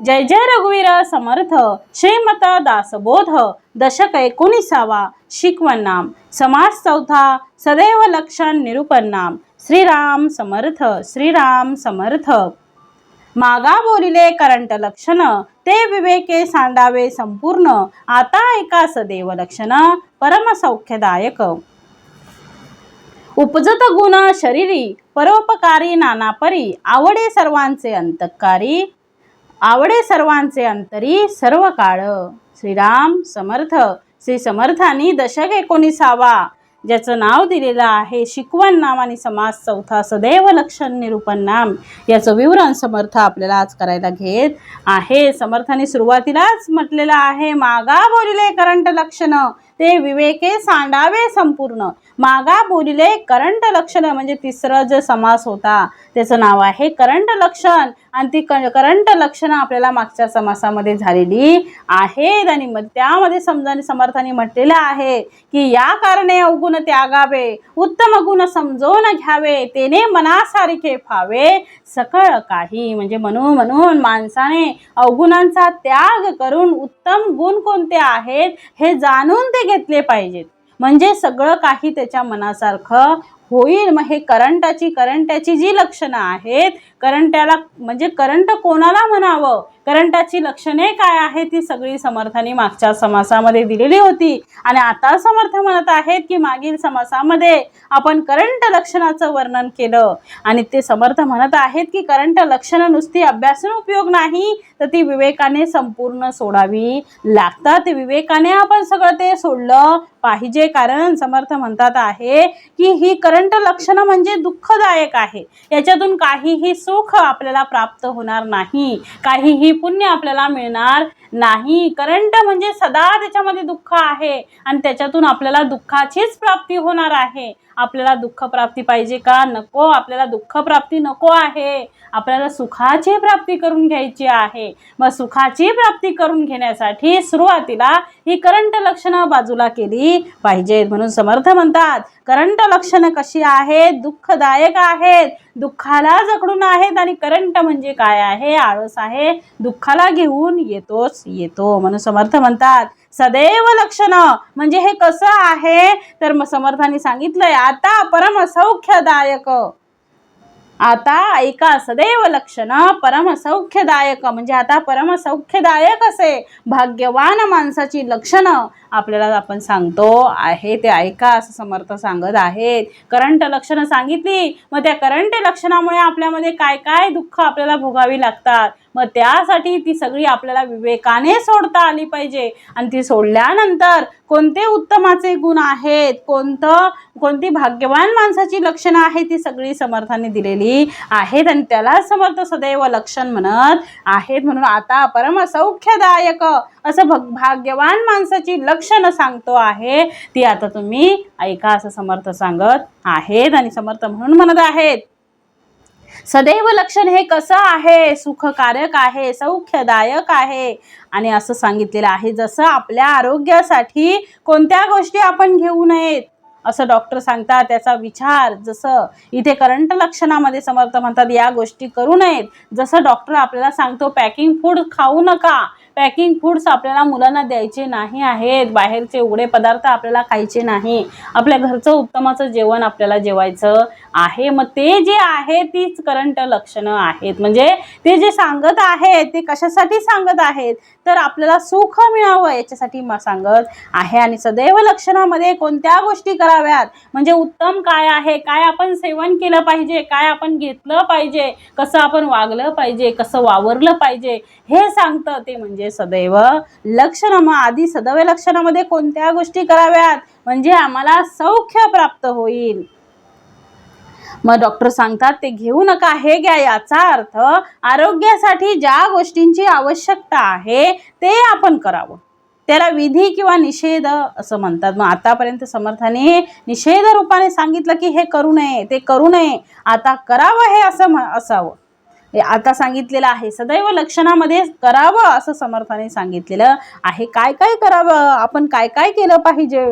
जय जय रघुवीर समर्थ श्रीमत दासबोध दशक 19 शिकवण नाम समास चौथा सदैव लक्षण निरूपण नाम श्रीराम समर्थ श्रीराम समर्थ। मागा बोलिले करंट लक्षण ते विवेके सांडावे संपूर्ण आता ऐका सदैव लक्षण परम सौख्यदायक। उपजत गुण शरीरी परोपकारी नाना परी आवडे सर्वांचे अंतकारी आवडे सर्वांचे अंतरी सर्व काळ। श्रीराम समर्थ। श्री समर्थांनी दशक 19 ज्याचं नाव दिलेलं आहे शिकवण नाम आणि समास चौथा सदैव लक्षण निरूपण नाम याचं विवरण समर्थ आपल्याला आज करायला घेत आहे। समर्थांनी सुरुवातीलाच म्हटलेलं आहे मागा बोलिले करंट लक्षण ते विवेके सांडावे संपूर्ण। मागा बोलिले करंट लक्षण म्हणजे तिसरा जो समास होता त्याचं नाव आहे करंट लक्षण आणि ती करंट लक्षण आपल्याला मागच्या समासामध्ये झालेली आहेत आणि त्यामध्ये समर्थांनी म्हटलेलं आहे की या कारणे अवगुण त्यागावे उत्तम गुण समजून घ्यावे तेने मनासारखे फावे सकळ काही। म्हणजे म्हणून माणसाने अवगुणांचा त्याग करून उत्तम गुण कोणते आहेत हे जाणून ते घेतले पाहिजेत म्हणजे सगळं काही त्याच्या मनासारखं होईल। मग हे करंटाची जी लक्षणं आहेत करंटाला म्हणजे करंट कोणाला म्हणावं करंटाची लक्षणे काय आहेत ती सगळी समर्थांनी मागच्या समासामध्ये दिलेली होती आणि आता समर्थ म्हणत आहेत की मागील समासामध्ये आपण करंट लक्षणाचं वर्णन केलं आणि ते समर्थ म्हणत आहेत की करंट लक्षणं नुसती अभ्यासून उपयोग नाही तर ती विवेकाने संपूर्ण सोडावी लागतात। विवेकाने आपण सगळं ते सोडलं पाहिजे कारण समर्थ म्हणतात आहे की ही करंट लक्षणं म्हणजे दुःखदायक आहे याच्यातून काहीही सुख आपल्याला प्राप्त होणार नाही काहीही पुण्य आपल्याला मिळणार नाही। करंट म्हणजे सदा त्याच्यामध्ये दुःख आहे आणि त्याच्यातून आपल्याला दुःखाचीच प्राप्ती होणार आहे। आपल्याला दुःख प्राप्ती पाहिजे का नको आपल्याला दुःख प्राप्ती नको आहे आपल्याला सुखाची प्राप्ती करून घ्यायची आहे। मग सुखाची प्राप्ती करून घेण्यासाठी सुरुवातीला ही करंट लक्षणं बाजूला केली पाहिजेत। म्हणून समर्थ म्हणतात करंट लक्षणं कशी आहेत दुःखदायक आहेत दुःखाला जखडून आहेत आणि करंट म्हणजे काय आहे आळस आहे दुःखाला घेऊन येतो। म्हणून समर्थ म्हणतात सदैव लक्षण म्हणजे हे कसं आहे तर समर्थांनी सांगितलंय आता परम सौख्यदायक। आता ऐका सदैव लक्षण परम सौख्यदायक म्हणजे आता परम सौख्यदायक असे भाग्यवान माणसाची लक्षणं आपल्याला आपण सांगतो आहे ते ऐका असं समर्थ सांगत आहेत। करंट लक्षणं सांगितली मग त्या करंट लक्षणामुळे आपल्यामध्ये काय काय दुःख आपल्याला भोगावी लागतात मग त्यासाठी ती सगळी आपल्याला विवेकाने सोडता आली पाहिजे आणि ती सोडल्यानंतर कोणते उत्तमाचे गुण आहेत कोणती भाग्यवान माणसाची लक्षणं आहेत ती सगळी समर्थांनी दिलेली आहेत आणि त्याला समर्थ सदैव लक्षण म्हणत आहेत। म्हणून आता परम सौख्यदायक असं भाग्यवान माणसाची लक्षणं सांगतो आहे ती आता तुम्ही ऐका असं समर्थ सांगत आहेत आणि समर्थ म्हणत आहेत सदैव लक्षण हे कसं आहे सुखकारक आहे सौख्यदायक आहे आणि असं सांगितलेलं आहे जसं आपल्या आरोग्यासाठी कोणत्या गोष्टी आपण घेऊ नयेत असं डॉक्टर सांगतात त्याचा विचार जसं इथे करंट लक्षणामध्ये समर्थ म्हणतात या गोष्टी करू नयेत। जसं डॉक्टर आपल्याला सांगतो पॅकिंग फूड खाऊ नका पॅकिंग फूड्स आपल्याला मुलांना द्यायचे नाही आहेत बाहेरचे उघडे पदार्थ आपल्याला खायचे नाही आपल्या घरचं उत्तमाचं जेवण आपल्याला जेवायचं आहे। मग ते जे आहे तीच करंट लक्षणं आहेत म्हणजे ते जे सांगत आहेत ते कशासाठी सांगत आहेत तर आपल्याला सुख मिळावं याच्यासाठी सांगत आहे आणि सदैव लक्षणामध्ये कोणत्या गोष्टी कराव्यात म्हणजे उत्तम काय आहे काय आपण सेवन केलं पाहिजे काय आपण घेतलं पाहिजे कसं आपण वागलं पाहिजे कसं वावरलं पाहिजे हे सांगतं ते म्हणजे सदैव लक्षण। मग आधी सदैव लक्षणामध्ये कोणत्या गोष्टी कराव्यात म्हणजे आम्हाला सौख्य प्राप्त होईल। मग डॉक्टर सांगतात ते घेऊ नका हे घ्या याचा अर्थ आरोग्यासाठी ज्या गोष्टींची आवश्यकता आहे ते आपण करावं त्याला विधी किंवा निषेध असं म्हणतात। मग आतापर्यंत समर्थाने निषेध रूपाने सांगितलं की हे करू नये ते करू नये आता करावं हे असं असावं आता सांगितलेलं आहे सदैव लक्षणामध्ये करावं असं समर्थाने सांगितलेलं आहे। काय काय करावं आपण काय काय केलं पाहिजे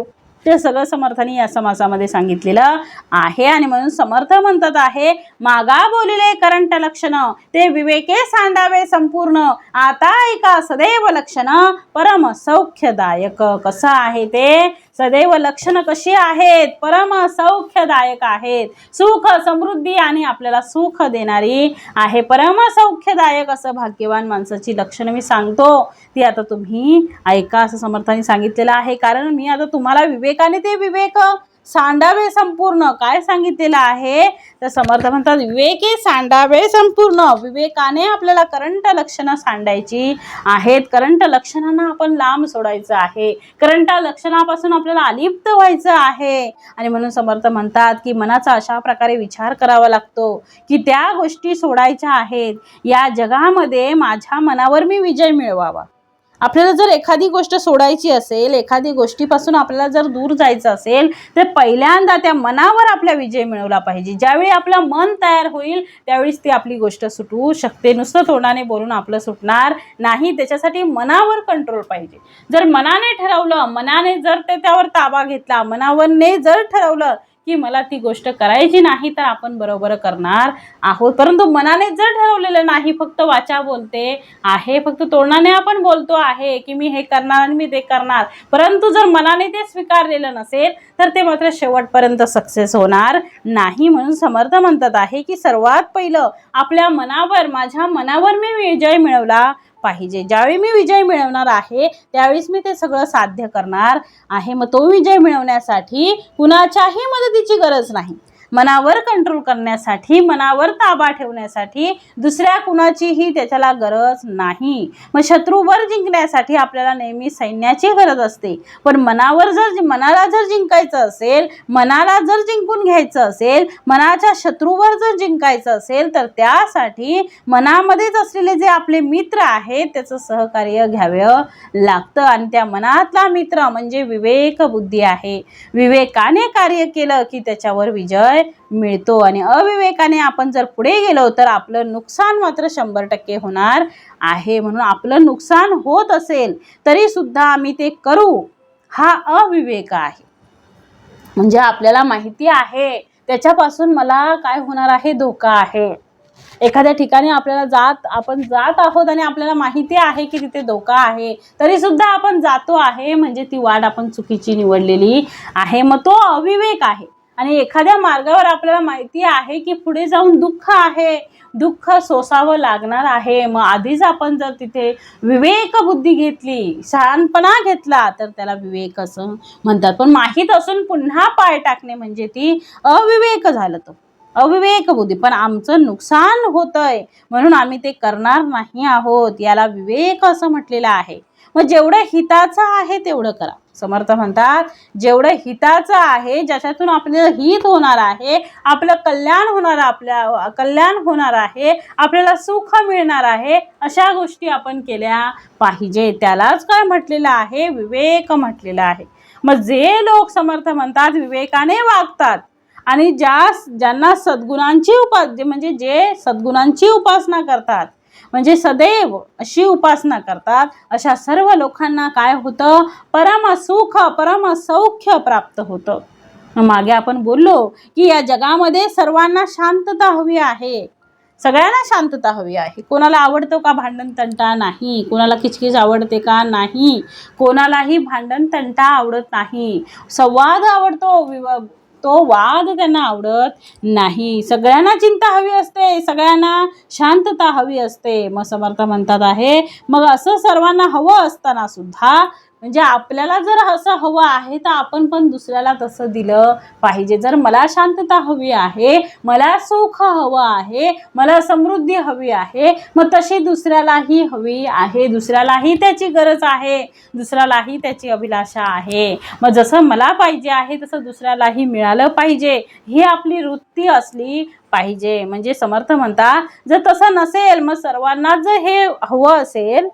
ते सगळं समर्थांनी या समासामध्ये सांगितलेलं आहे. आणि म्हणून समर्थ म्हणतात आहे, मागा बोलिले करंट लक्षण ते विवेके सांडावे संपूर्ण, आता ऐका सदैव लक्षण परम सौख्यदायक. कसं आहे ते? सदैव लक्षण कशी आहेत? परम सौख्यदायक आहेत, सुख समृद्धी आणि आपल्याला सुख देणारी आहे. परम सौख्यदायक असं भाग्यवान माणसाची लक्षणं मी सांगतो, ती आता तुम्ही ऐका असं समर्थांनी सांगितलेलं आहे. कारण मी आता तुम्हाला विवेकाने ते विवेक सांडावे संपूर्ण काय सांगितलेलं आहे, तर समर्थ म्हणतात विवेकी सांडावे संपूर्ण. विवेकाने आपल्याला करंट लक्षणं सांडायची आहेत. करंट लक्षणांना आपण लांब सोडायचं आहे. करंट लक्षणापासून आपल्याला अलिप्त व्हायचं आहे. आणि म्हणून समर्थ म्हणतात की मनाचा अशा प्रकारे विचार करावा लागतो की त्या गोष्टी सोडायच्या आहेत. या जगामध्ये माझ्या मनावर मी विजय मिळवावा. आपल्याला जर एखादी गोष्ट सोडायची असेल, एखादी गोष्टीपासून आपल्याला जर दूर जायचं असेल, तर पहिल्यांदा त्या मनावर आपला विजय मिळवला पाहिजे. ज्यावेळी आपलं मन तयार होईल त्यावेळीच ती आपली गोष्ट सुटू शकते. नुसतं तोंडाने बोलून आपलं सुटणार नाही. त्याच्यासाठी मनावर कंट्रोल पाहिजे. जर मनाने ठरवलं, मनाने जर त्यावर ताबा घेतला, मनावरने जर ठरवलं की मला ती गोष्ट करायची नाही, तर आपण बरोबर करणार आहोत. परंतु मनाने जर ठरवलेलं नाही, फक्त वाचा बोलते आहे, फक्त तोंडाने आपण बोलतो आहे की मी हे करणार आणि मी ते करणार, परंतु जर मनाने ते स्वीकारलेलं नसेल तर ते मात्र शेवटपर्यंत सक्सेस होणार नाही. म्हणून समर्थ म्हणतात आहे की सर्वात पहिलं आपल्या मनावर, माझ्या मनावर मी विजय मिळवला पाहिजे. ज्यावेळी मी विजय मिळवणार आहे त्यावेळीच मी ते सगळं साध्य करणार आहे. मग तो विजय मिळवण्यासाठी कुणाच्याही मदतीची गरज नाही. मनावर कंट्रोल करण्यासाठी, मनावर ताबा ठेवण्यासाठी दुसऱ्या कुणाचीही त्याच्याला गरज नाही. मग शत्रूवर जिंकण्यासाठी आपल्याला नेहमी सैन्याची गरज असते. पण मनाला जर जिंकायचं असेल, मनाला जर जिंकून घ्यायचं असेल, मनाच्या शत्रूवर जर जिंकायचं असेल, तर त्यासाठी मनामध्येच असलेले जे आपले मित्र आहेत त्याचं सहकार्य घ्यावं लागतं. आणि त्या मनातला मित्र म्हणजे विवेक बुद्धी आहे. विवेकाने कार्य केलं की त्याच्यावर विजय मिळतो. आणि अविवेकाने आपण जर पुढे गेलो तर आपलं नुकसान मात्र 100% होणार आहे. म्हणून आपलं नुकसान होत असेल तरी सुद्धा आम्ही ते करू, हा अविवेक आहे. म्हणजे आपल्याला माहिती आहे त्याच्यापासून मला काय होणार आहे, धोका आहे. एखाद्या ठिकाणी आपण जात आहोत आणि आपल्याला माहिती आहे की तिथे धोका आहे, तरी सुद्धा आपण जातो आहे, म्हणजे ती वाट आपण चुकीची निवडलेली आहे. मग तो अविवेक आहे. आणि एखाद्या मार्गावर आपल्याला माहिती आहे की पुढे जाऊन दुःख आहे, दुःख सोसावं लागणार आहे, मग आधीच आपण जर तिथे विवेक बुद्धी घेतली, शहाणपणा घेतला, तर त्याला विवेक असं म्हणतात. पण माहीत असून पुन्हा पाय टाकणे म्हणजे ती अविवेक झालं. तो अविवेक बुद्धी. पण आमचं नुकसान होतंय म्हणून आम्ही ते करणार नाही आहोत, याला विवेक असं म्हटलेलं आहे. मग जेवढं हिताचं आहे तेवढं करा. समर्थ म्हणतात जेवढं हिताचं आहे, ज्याच्यातून आपल्याला हित होणार आहे, आपलं कल्याण होणार आहे, आपल्याला सुख मिळणार आहे, अशा गोष्टी आपण केल्या पाहिजे. त्यालाच काय म्हटलेलं आहे, विवेक म्हटलेलं आहे. मग जे लोक समर्थ म्हणतात विवेकाने वागतात आणि ज्यांना सद्गुणांची उपासना करतात, म्हणजे सदैव अशी उपासना करतात, अशा सर्व लोकांना काय होतं, परम सुख परम सौख्य प्राप्त होतं. मागे आपण बोललो की या जगामध्ये सर्वांना शांतता हवी आहे. सगळ्यांना शांतता हवी आहे. कोणाला आवडतो का भांडण तंटा? नाही. कोणाला किचकिच आवडते का? नाही. कोणालाही भांडण तंटा आवडत नाही. संवाद आवडतो, तो वाद त्यांना आवडत नाही. सगळ्यांना चिंता हवी असते, सगळ्यांना शांतता हवी असते. मग समर्थ म्हणतात आहे, मग असं सर्वांना हवं असताना सुद्धा, म्हणजे आपल्याला जर असं हवं आहे तर आपण पण दुसऱ्याला तसं दिलं पाहिजे. जर मला शांतता हवी आहे, मला सुख हवं आहे, मला समृद्धी हवी आहे, मग तशी दुसऱ्यालाही हवी आहे, दुसऱ्यालाही त्याची गरज आहे, दुसऱ्यालाही त्याची अभिलाषा आहे. मग जसं मला पाहिजे आहे तसं दुसऱ्यालाही मिळालं पाहिजे, ही आपली वृत्ती असली पाहिजे. म्हणजे समर्थ म्हणतात जर तसं नसेल, मग सर्वांना जर हे हवं असेल,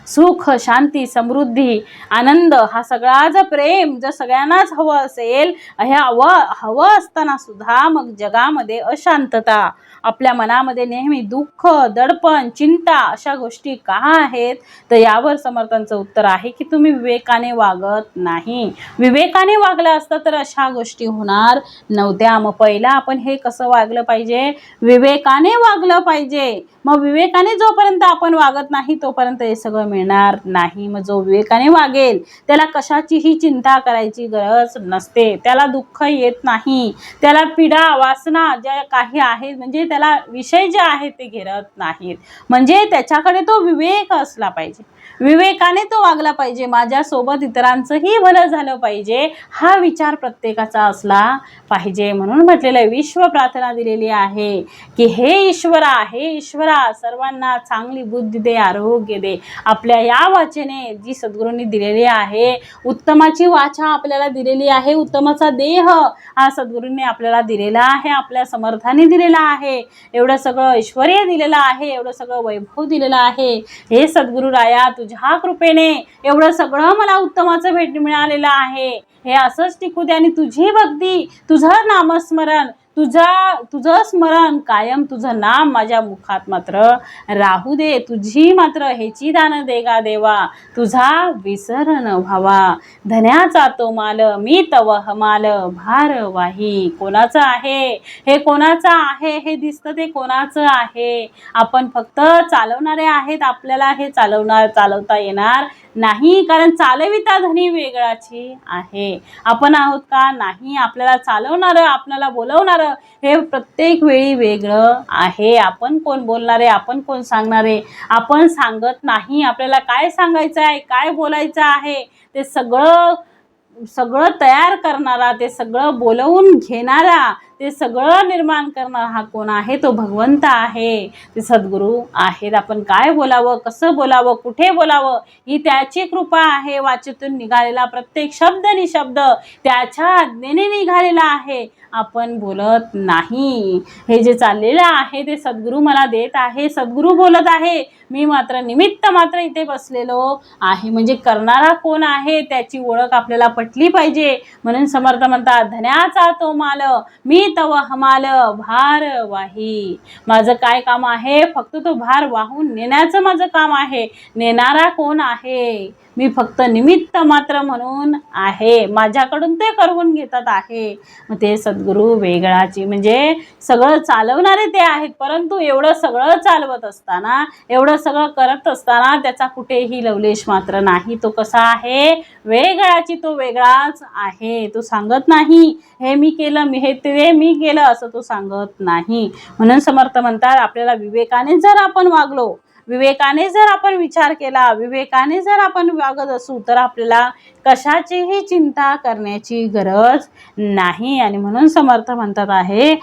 सुख, शांती, समृद्धी, आनंद हा सगळा जर प्रेम जर सगळ्यांनाच हवं असेल, हे हवं असताना सुद्धा मग जगामध्ये अशांतता, आपल्या मनामध्ये नेहमी दुःख, दडपण, चिंता अशा गोष्टी का आहेत? तर यावर समर्थांचं उत्तर आहे की तुम्ही विवेकाने वागत नाही. विवेकाने वागलं असतं तर अशा गोष्टी होणार नव्हत्या. मग पहिला आपण हे कसं वागलं पाहिजे? विवेकाने वागलं पाहिजे. मग विवेकाने जोपर्यंत आपण वागत नाही तोपर्यंत हे सगळं मिळणार नाही. मग जो विवेकाने वागेल त्याला कशाचीही चिंता करायची गरज नसते, त्याला दुःख येत नाही, त्याला पीडा वासना ज्या काही आहेत म्हणजे त्याला विषय जे आहेत ते घेरत नाहीत. म्हणजे त्याच्याकडे तो विवेक असला पाहिजे, विवेकाने तो वागला पाहिजे, माझ्यासोबत इतरांचंही भलं झालं पाहिजे हा विचार प्रत्येकाचा असला पाहिजे. म्हणून म्हटलेलं विश्व प्रार्थना दिलेली आहे की हे ईश्वरा सर्वांना चांगली बुद्धी दे, आरोग्य दे. आपल्या या वाचेने जी सद्गुरूंनी दिलेली आहे, उत्तमाची वाचा आपल्याला दिलेली आहे, उत्तमाचा देह हा सद्गुरूंनी आपल्याला दिलेला आहे, आपल्या समर्थाने दिलेला आहे, एवढं सगळं ऐश्वर्य दिलेलं आहे, एवढं सगळं वैभव दिलेलं आहे. हे सद्गुरू राया तुझ्या कृपेने एवढं सगळं मला उत्तमाचं भेट मिळालेलं आहे, हे असंच टिकू दे आणि तुझी भक्ती, तुझं नामस्मरण, तुझं स्मरण कायम, तुझं नाम माझ्या मुखात मात्र राहू दे. तुझी मात्र ह्याची दान देगा देवा, तुझा विसर न व्हावा. धन्याचा तो माल मी तव हमाल, भार वाही. कोणाचं आहे हे? कोणाचं आहे हे? दिसतं ते कोणाचं आहे? आपण फक्त चालवणारे आहेत, आपल्याला हे चालवता येणार नाही, कारण चालविता धनी वेगळाची आहे. आपण आहोत का? नाही. आपल्याला चालवणारं, आपल्याला बोलवणारं हे प्रत्येक वेळी वेगळं आहे. आपण कोण बोलणारे, आपण कोण सांगणारे, आपण सांगत नाही. आपल्याला काय सांगायचं आहे, काय बोलायचं आहे ते सगळं तयार करणारा, ते सगळं बोलवून घेणारा, ते सगळं निर्माण करणारा हा कोण आहे? तो भगवंत आहे, ते सद्गुरू आहेत. आपण काय बोलावं, कसं बोलावं, कुठे बोलावं ही त्याची कृपा आहे. वाचेतून निघालेला प्रत्येक शब्द निशब्द त्याच्या आज्ञेने निघालेला आहे, आपण बोलत नाही. हे जे चाललेलं आहे ते सद्गुरू मला देत आहे, सद्गुरू बोलत आहे, मी मात्र निमित्त मात्र इथे बसलेलो आहे. म्हणजे करणारा कोण आहे त्याची ओळख आपल्याला पटली पाहिजे. म्हणून समर्थ म्हणतात धन्याचा तो माल मी तव हमाल, भार वाही. माझं काय काम आहे? फक्त तो भार वाहून नेण्याचं माझं काम आहे. नेणारा कोण आहे? मी फक्त निमित्त मात्र म्हणून आहे, माझ्याकडून ते करवून घेतात आहे. मग ते सद्गुरू वेगळाची, म्हणजे सगळं चालवणारे ते आहेत, परंतु एवढं सगळं चालवत असताना, एवढं सगळं करत असताना त्याचा कुठेही लवलेश मात्र नाही. तो कसा आहे? वेगळाची, तो वेगळाच आहे. तो सांगत नाही हे मी केलं, ते मी केलं असं तो सांगत नाही. म्हणून समर्थ म्हणतात आपल्याला विवेकाने जर आपण वागलो, विवेकाने जर आपण विचार केला, विवेकाने जर आपण वागत असू तर आपल्याला कशाचीही चिंता करण्याची गरज नाही. आणि म्हणून समर्थ म्हणतात आहे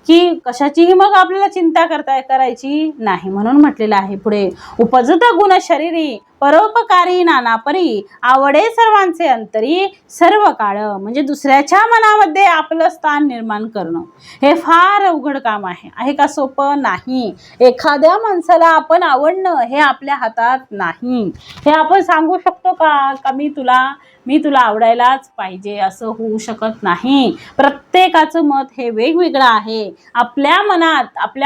की कशाचीही मग आपल्याला चिंता करायची नाही. म्हणून म्हटलेलं आहे पुढे, उपजत गुण शरीरी परोपकारी नाना परी, आवडे सर्वांचे अंतरी सर्व काळ. म्हणजे दुसऱ्याच्या मनामध्ये आपलं स्थान निर्माण करणं हे फार अवघड काम आहे का? सोपं नाही. एखाद्या माणसाला आपण आवडणं हे आपल्या हातात नाही. हे आपण सांगू शकतो का मी तुला आवडायलाच पाहिजे, असं होऊ शकत नाही. प्रत्येकाचं मत हे वेगवेगळं आहे. आपल्या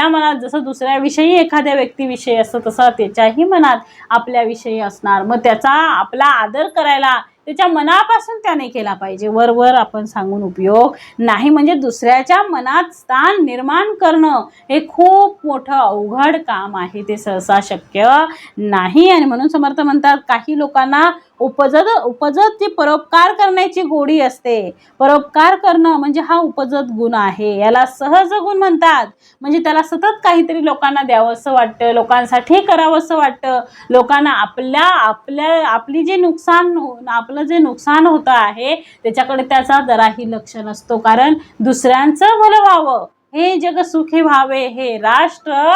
मनात जसं दुसऱ्याविषयी एखाद्या व्यक्तीविषयी असतं तसं त्याच्याही मनात आपल्याविषयी असणार. मग त्याचा आपला आदर करायला त्याच्या मनापासून त्याने केला पाहिजे. वर आपण सांगून उपयोग नाही. म्हणजे दुसऱ्याच्या मनात स्थान निर्माण करणं हे खूप मोठं अवघड काम आहे, ते सहसा शक्य नाही. आणि म्हणून समर्थ म्हणतात काही लोकांना उपजत जी परोपकार करण्याची गोडी असते, परोपकार करणं म्हणजे हा उपजत गुण आहे. याला सहज गुण म्हणतात. म्हणजे त्याला सतत काहीतरी लोकांना द्यावं असं वाटतं, लोकांसाठी करावं असं वाटतं, लोकांना आपली आपलं जे नुकसान होतं आहे त्याच्याकडे त्याचा जराही लक्ष नसतो. कारण दुसऱ्यांचं भलं व्हावं, हे जग सुखी व्हावे, हे राष्ट्र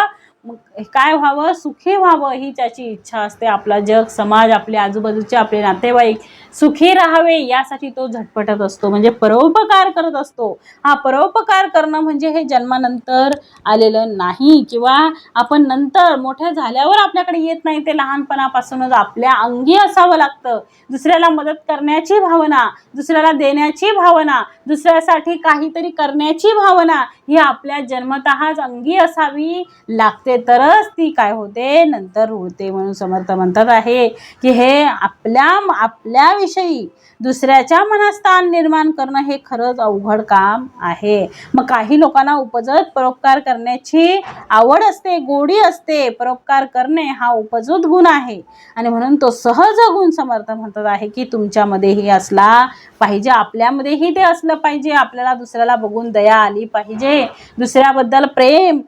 काय व्हावं, सुखी व्हावं ही त्याची इच्छा असते. आपला जग, समाज, आपले आजूबाजूचे आपले नातेवाईक सुखी राहावे यासाठी तो झटपटत असतो, म्हणजे परोपकार करत असतो. हा परोपकार करणं म्हणजे हे जन्मानंतर आलेलं नाही, किंवा आपण नंतर मोठ्या झाल्यावर आपल्याकडे येत नाही, ते लहानपणापासूनच आपल्या अंगी असावं लागतं. दुसऱ्याला मदत करण्याची भावना, दुसऱ्याला देण्याची भावना, दुसऱ्यासाठी काहीतरी करण्याची भावना ही आपल्या जन्मतःच अंगी असावी लागते, तरच ती काय होते, नंतर होते. म्हणून समर्थ म्हणतात आहे की हे आपल्याविषयी दुसऱ्याच्या मनात स्थान निर्माण करणं हे खरंच अवघड काम आहे. मग काही लोकांना उपजत परोपकार करण्याची आवड असते, गोडी असते. परोपकार करणे हा उपजत गुण आहे आणि म्हणून तो सहज गुण समर्थ म्हणतात आहे की तुमच्यामध्येही असला पाहिजे, आपल्यामध्येही ते असलं पाहिजे. आपल्याला दुसऱ्याला बघून दया आली पाहिजे, दुसऱ्याबद्दल प्रेम,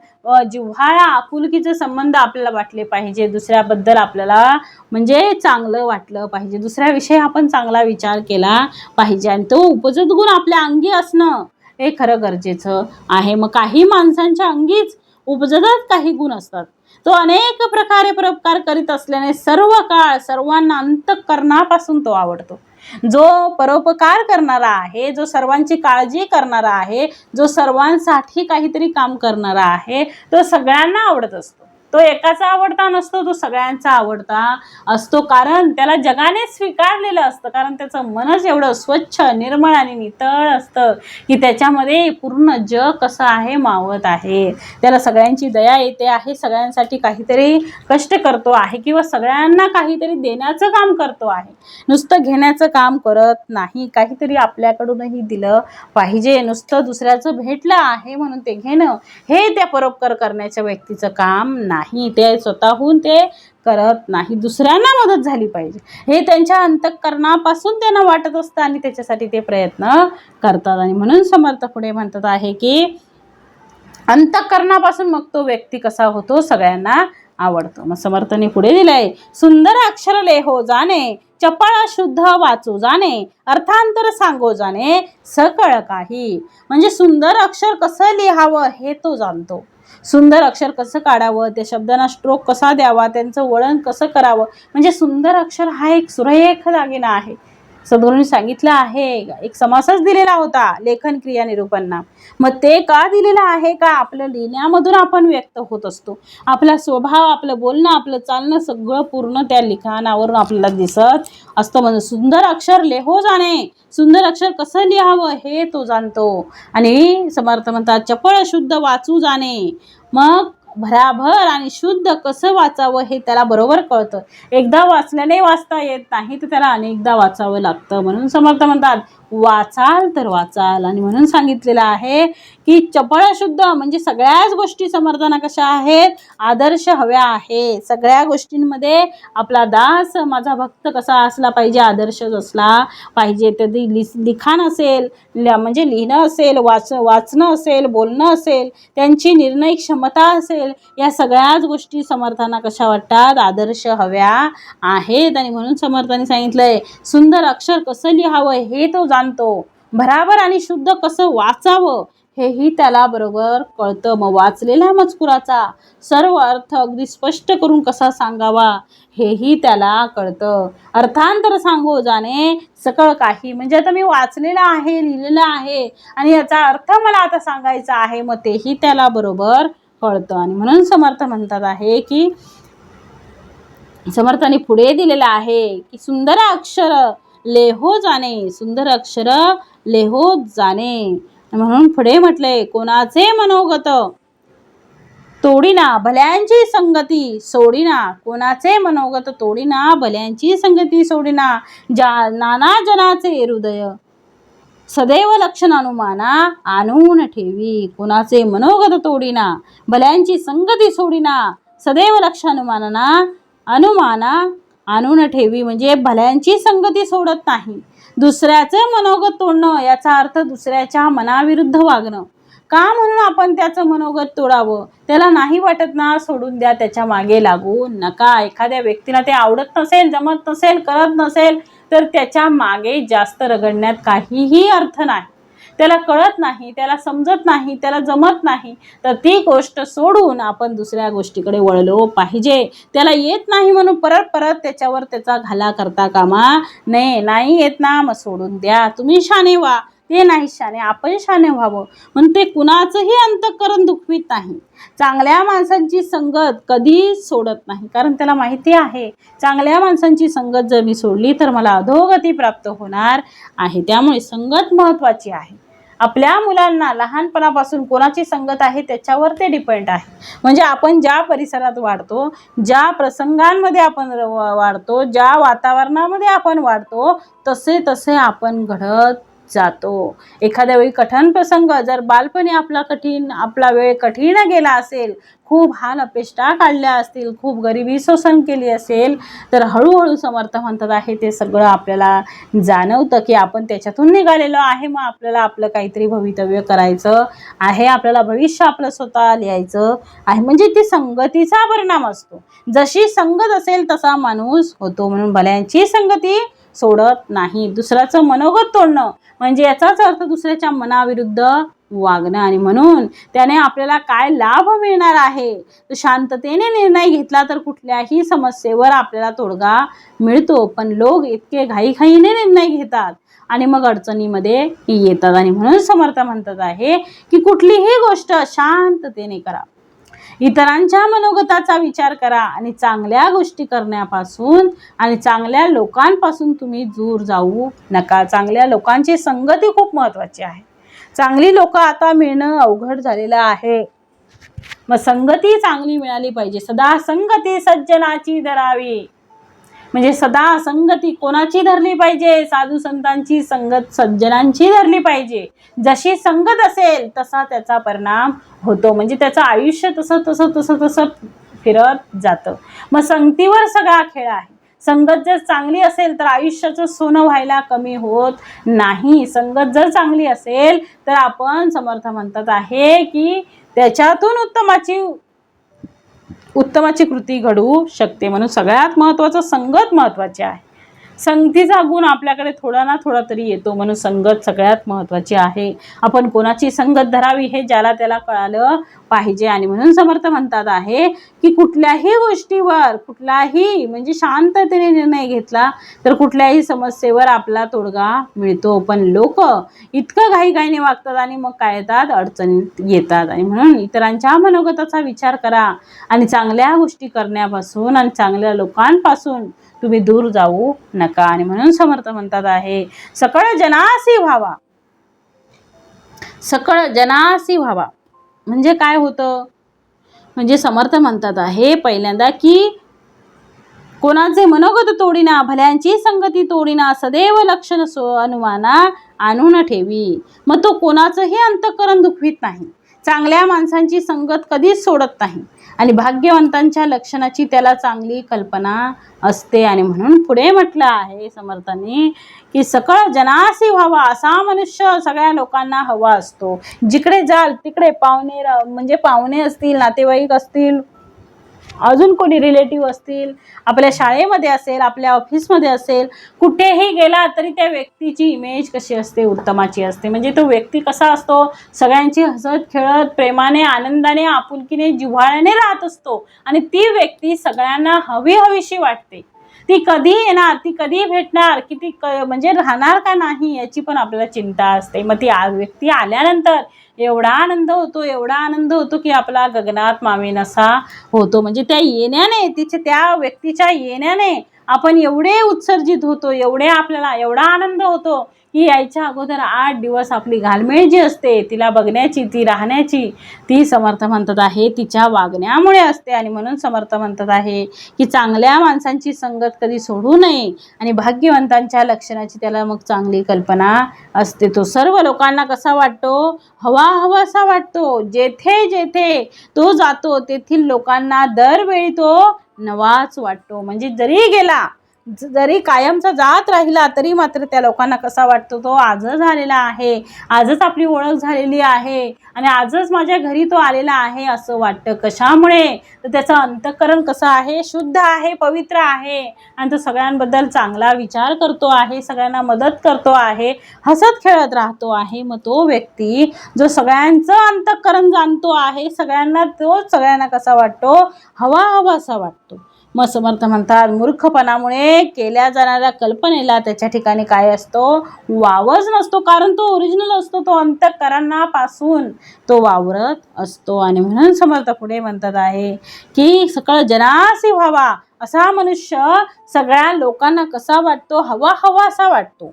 जिव्हाळा, आपुलकीचे संबंध आपल्याला वाटले पाहिजे, दुसऱ्याबद्दल आपल्याला म्हणजे चांगलं वाटलं पाहिजे, दुसऱ्याविषयी आपण चांगला विचार केला पाहिजे आणि तो उपजत गुण आपल्या अंगी असणं हे खरं गरजेचं आहे. मग काही माणसांच्या अंगीच उपजतच काही गुण असतात. तो अनेक प्रकारे परोपकार करीत असल्याने सर्व काळ सर्वांना अंतःकरणापासून तो आवडतो. जो परोपकार करणारा आहे, जो सर्वांची काळजी करणारा आहे, जो सर्वांसाठी काहीतरी काम करणारा आहे, तो सगळ्यांना आवडत असतो. तो एकाचा आवडता नसतो, तो सगळ्यांचा आवडता असतो, कारण त्याला जगाने स्वीकारलेलं असतं. कारण त्याचं मनच एवढं स्वच्छ, निर्मळ आणि नितळ असतं की त्याच्यामध्ये पूर्ण जग कसं आहे, मावत आहे. त्याला सगळ्यांची दया येते आहे, सगळ्यांसाठी काहीतरी कष्ट करतो आहे किंवा सगळ्यांना काहीतरी देण्याचं काम करतो आहे. नुसतं घेण्याचं काम करत नाही, काहीतरी आपल्याकडूनही दिलं पाहिजे. नुसतं दुसऱ्याचं भेटलं आहे म्हणून ते घेणं हे त्या परोपकार करण्याच्या व्यक्तीचं काम नाही. ते स्वतःहून ते करत नाही, दुसऱ्यांना मदत झाली पाहिजे हे त्यांच्या अंतःकरणापासून त्यांना वाटत असतं आणि त्याच्यासाठी ते प्रयत्न करतात. आणि म्हणून समर्थ पुढे म्हणतात आहे की अंतःकरणापासून मग तो व्यक्ती कसा होतो, सगळ्यांना आवडतो. मग समर्थाने पुढे दिलंय, सुंदर अक्षर लेहो जाणे, चपळ शुद्ध वाचू जाणे, अर्थांतर सांगो जाणे, सकळ काही. म्हणजे सुंदर अक्षर कसं लिहावं हे तो जाणतो. सुंदर अक्षर कसं काढावं, त्या शब्दांना स्ट्रोक कसा द्यावा, त्यांचं वळण कसं करावं. म्हणजे सुंदर अक्षर हा एक सुरेख दागिना आहे. सद्गुरूंनी सांगितलं आहे, एक समासच दिलेला होता लेखन क्रिया निरूपणना. मग ते का दिलेलं आहे, का आपलं लिहिण्यामधून आपण व्यक्त होत असतो. आपला स्वभाव, आपलं बोलणं, आपलं चालणं सगळं पूर्ण त्या लिखाणावरून आपल्याला दिसत असतं. म्हणजे सुंदर अक्षर लेहो जाणे, सुंदर अक्षर कसं लिहावं हे तो जाणतो. आणि समर्थ म्हणतात चपळ शुद्ध वाचू जाणे, मग भराभर आणि शुद्ध कसं वाचावं हे त्याला बरोबर कळतं. एकदा वाचल्याने वाचता येत नाही, तर त्याला अनेकदा वाचावं लागतं. म्हणून समर्थ म्हणतात वाचाल तर वाचाल. आणि म्हणून सांगितलेलं आहे की चपळ शुद्ध म्हणजे सगळ्याच गोष्टी समर्थांना कशा आहेत, आदर्श हव्या आहे. सगळ्या गोष्टींमध्ये आपला दास, माझा भक्त कसा असला पाहिजे, आदर्शच असला पाहिजे. त्याची लिखाण असेल, म्हणजे लिहिणं असेल, वाचणं असेल, बोलणं असेल, त्यांची निर्णय क्षमता असेल, या सगळ्याच गोष्टी समर्थांना कशा वाटतात, आदर्श हव्या आहेत. आणि म्हणून समर्थांनी सांगितलंय सुंदर अक्षर कसं लिहावं हे तो जाणतो, भराभर आणि शुद्ध कसं वाचावं हेही त्याला बरोबर कळतं. मग वाचलेल्या मजकुराचा सर्व अर्थ अगदी स्पष्ट करून कसा सांगावा हेही त्याला कळतं. अर्थांतर सांगो जाणे सकळ काही. म्हणजे आता मी वाचलेलं आहे, लिहिलेलं आहे आणि याचा अर्थ मला आता सांगायचा आहे, मग तेही त्याला बरोबर कळतं. आणि म्हणून समर्थ म्हणतात आहे की समर्थाने पुढे दिलेलं आहे की सुंदर अक्षर लेहो जाणे, सुंदर अक्षर लेहो जाणे. म्हणून पुढे म्हटले कोणाचे मनोगत तोडीना भल्यांची संगती सोडीना, कोणाचे मनोगत तोडीना भल्यांची संगती सोडीना, नाना जनाचे हृदय सदैव लक्षण अनुमाना आणून ठेवी. कोणाचे मनोगत तोडीना भल्यांची संगती सोडीना, सदैव लक्ष अनुमाना आणून ठेवी. म्हणजे भल्यांची संगती सोडत नाही, दुसऱ्याचं मनोगत तोडणं याचा अर्थ दुसऱ्याच्या मनाविरुद्ध वागणं. का म्हणून आपण त्याचं मनोगत तोडावं, त्याला नाही वाटत ना, सोडून द्या, त्याच्या मागे लागू नका. एखाद्या व्यक्तीला ते आवडत नसेल, जमत नसेल, करत नसेल तर त्याच्या मागे जास्त रगडण्यात काहीही अर्थ नाही. त्याला कळत नाही, त्याला समजत नाही, त्याला जमत नाही, तर ती गोष्ट सोडून आपण दुसऱ्या गोष्टीकडे वळलो पाहिजे. त्याला येत नाही म्हणून परत परत त्याच्यावर त्याचा घाला करता कामा नये. नाही येत ना, मग सोडून द्या. तुम्ही शाणे व्हा, ते नाही शाणे, आपण शाणे व्हावं. म्हणून ते कुणाचंही अंतःकरण दुखवीत नाही. चांगल्या माणसांची संगत कधी सोडत नाही, कारण त्याला माहिती आहे चांगल्या माणसांची संगत जर मी सोडली तर मला अधोगती प्राप्त होणार आहे. त्यामुळे संगत महत्त्वाची आहे. आपल्या मुलांना लहानपणापासून कोणाची संगत आहे त्याच्यावर ते डिपेंड आहे. म्हणजे आपण ज्या परिसरात वाढतो, ज्या प्रसंगांमध्ये आपण वाढतो, ज्या वातावरणामध्ये आपण वाढतो, तसे तसे आपण घडत जातो. एखाद्या वेळी कठीण प्रसंग जर बालपणी आपला वेळ कठीण गेला असेल, खूप हाल अपेष्टा काढल्या असतील, खूप गरिबी सोसन केली असेल, तर हळूहळू समर्थ म्हणतात आहे ते सगळं आपल्याला जाणवतं की आपण त्याच्यातून निघालेलो आहे. मग आपल्याला आपलं काहीतरी भवितव्य करायचं आहे, आपल्याला भविष्य आपलं स्वतः लिहायचं आहे. म्हणजे ती संगतीचा परिणाम असतो. जशी संगत असेल तसा माणूस होतो. म्हणून भल्यांची संगती सोडत नाही. दुसऱ्याचं मनोगत तोडणं म्हणजे याचाच अर्थ दुसऱ्याच्या मनाविरुद्ध वागणं. आणि म्हणून त्याने आपल्याला काय लाभ मिळणार आहे, तर शांततेने निर्णय घेतला तर कुठल्याही समस्येवर आपल्याला तोडगा मिळतो. पण लोक इतके घाईघाईने निर्णय घेतात आणि मग अडचणीमध्ये येतात. आणि म्हणून समर्थ म्हणतात आहे की कुठलीही गोष्ट शांततेने करा, इतरांच्या मनोगताचा विचार करा आणि चांगल्या गोष्टी करण्यापासून आणि चांगल्या लोकांपासून तुम्ही दूर जाऊ नका. चांगल्या लोकांची संगती खूप महत्त्वाची आहे. चांगली लोक आता मिळणं अवघड झालेलं आहे. मग संगती चांगली मिळाली पाहिजे. सदा संगती सज्जनाची धरावी. म्हणजे सदा संगती कोणाची धरली पाहिजे? साधू संतांची संगत, सज्जनांची धरली पाहिजे. जशी संगत असेल तसा त्याचा परिणाम होतो. म्हणजे त्याचं आयुष्य तसं तसं तसं तसं फिरत जातं. मग संगतीवर सगळा खेळ आहे. संगत जर चांगली असेल तर आयुष्याचं सोनं व्हायला कमी होत नाही. संगत जर चांगली असेल तर आपण समर्थ म्हणतात आहे की त्याच्यातून उत्तमाची कृती घडू शकते. म्हणून सगळ्यात महत्त्वाचं संगत महत्त्वाची आहे. संगतीचा गुण आपल्याकडे थोडा ना थोडा तरी येतो. म्हणून संगत सगळ्यात महत्त्वाची आहे. आपण कोणाची संगत धरावी हे ज्याला त्याला कळालं पाहिजे. आणि म्हणून समर्थ म्हणतात आहे की कुठल्याही गोष्टीवर कुठलाही म्हणजे शांततेने निर्णय घेतला तर कुठल्याही समस्येवर आपला तोडगा मिळतो. पण लोक इतकं घाईघाईने वागतात आणि मग काय येतात, अडचणीत येतात. आणि म्हणून इतरांच्या मनोगताचा विचार करा आणि चांगल्या गोष्टी करण्यापासून आणि चांगल्या लोकांपासून तुम्ही दूर जाऊ नका. आणि म्हणून समर्थ म्हणतात आहे सकळ जनासी व्हावा. सकळ जनासी व्हावा म्हणजे काय होतं, म्हणजे समर्थ म्हणतात आहे पहिल्यांदा की कोणाचे मनोगत तोडीना, भल्यांची संगती तोडीना, सदैव लक्षण अनुमाना आणून ठेवी. मग तो कोणाचंही अंतःकरण दुखवीत नाही. चांगल्या माणसांची संगत कधीच सोडत नाही आणि भाग्यवंतांच्या लक्षणाची त्याला चांगली कल्पना असते. आणि म्हणून पुढे म्हटलं आहे समर्थांनी की सकळ जनासी व्हावा. असा मनुष्य सगळ्या लोकांना हवा असतो. जिकडे जाल तिकडे पाहुणे असतील, नातेवाईक असतील, अजून कोणी रिलेटिव्ह असतील, आपल्या शाळेमध्ये असेल, आपल्या ऑफिसमध्ये असेल, कुठेही गेला तरी त्या व्यक्तीची इमेज कशी असते, उत्तमाची असते. म्हणजे तो व्यक्ती कसा असतो, सगळ्यांची हसत खेळत प्रेमाने आनंदाने आपुलकीने जिव्हाळ्याने राहत असतो. आणि ती व्यक्ती सगळ्यांना हवीशी वाटते. ती कधी येणार, ती कधी भेटणार, किती म्हणजे राहणार का नाही याची पण आपल्याला चिंता असते. मग ती व्यक्ती आल्यानंतर एवढा आनंद होतो की आपला गगनात मावेनासा होतो. म्हणजे त्या व्यक्तीच्या येण्याने आपण एवढे उत्सर्जित होतो, आपल्याला एवढा आनंद होतो की यायच्या अगोदर 8 दिवस आपली घालमेल जी असते तिला बघण्याची, ती राहण्याची, ती समर्थ म्हणतात आहे तिच्या वागण्यामुळे असते. आणि म्हणून समर्थ म्हणतात आहे की चांगल्या माणसांची संगत कधी सोडू नये आणि भाग्यवंतांच्या लक्षणाची त्याला मग चांगली कल्पना असते. तो सर्व लोकांना कसा वाटतो, हवासा वाटतो. जेथे तो जातो तेथील लोकांना दरवेळी तो नवाच वाटतो. म्हणजे जरी गेला जरी कायमचा जात राहिला तरी मात्र त्या लोकांना कसा वाटतो, तो आजच आलेला आहे, आजच आपली ओळख झालेली आहे आणि आजच माझ्या घरी तो आलेला आहे असं वाटतं. कशामुळे? तर त्याचं अंतःकरण कसं आहे, शुद्ध आहे, पवित्र आहे आणि तो सगळ्यांबद्दल चांगला विचार करतो आहे, सगळ्यांना मदत करतो आहे, हसत खेळत राहतो आहे. मग तो व्यक्ती जो सगळ्यांचं अंतःकरण जाणतो आहे, सगळ्यांना कसा वाटतो, हवा असा वाटतो. मग समर्थ म्हणतात, मूर्खपणामुळे केल्या जाणाऱ्या कल्पनेला त्याच्या ठिकाणी काय असतो, वावच नसतो. कारण तो ओरिजिनल असतो, तो अंतःकरणापासून तो वावरत असतो. आणि म्हणून समर्थ पुढे म्हणतात आहे की सकळ जनासी व्हावा असा मनुष्य सगळ्या लोकांना कसा वाटतो, हवा असा वाटतो.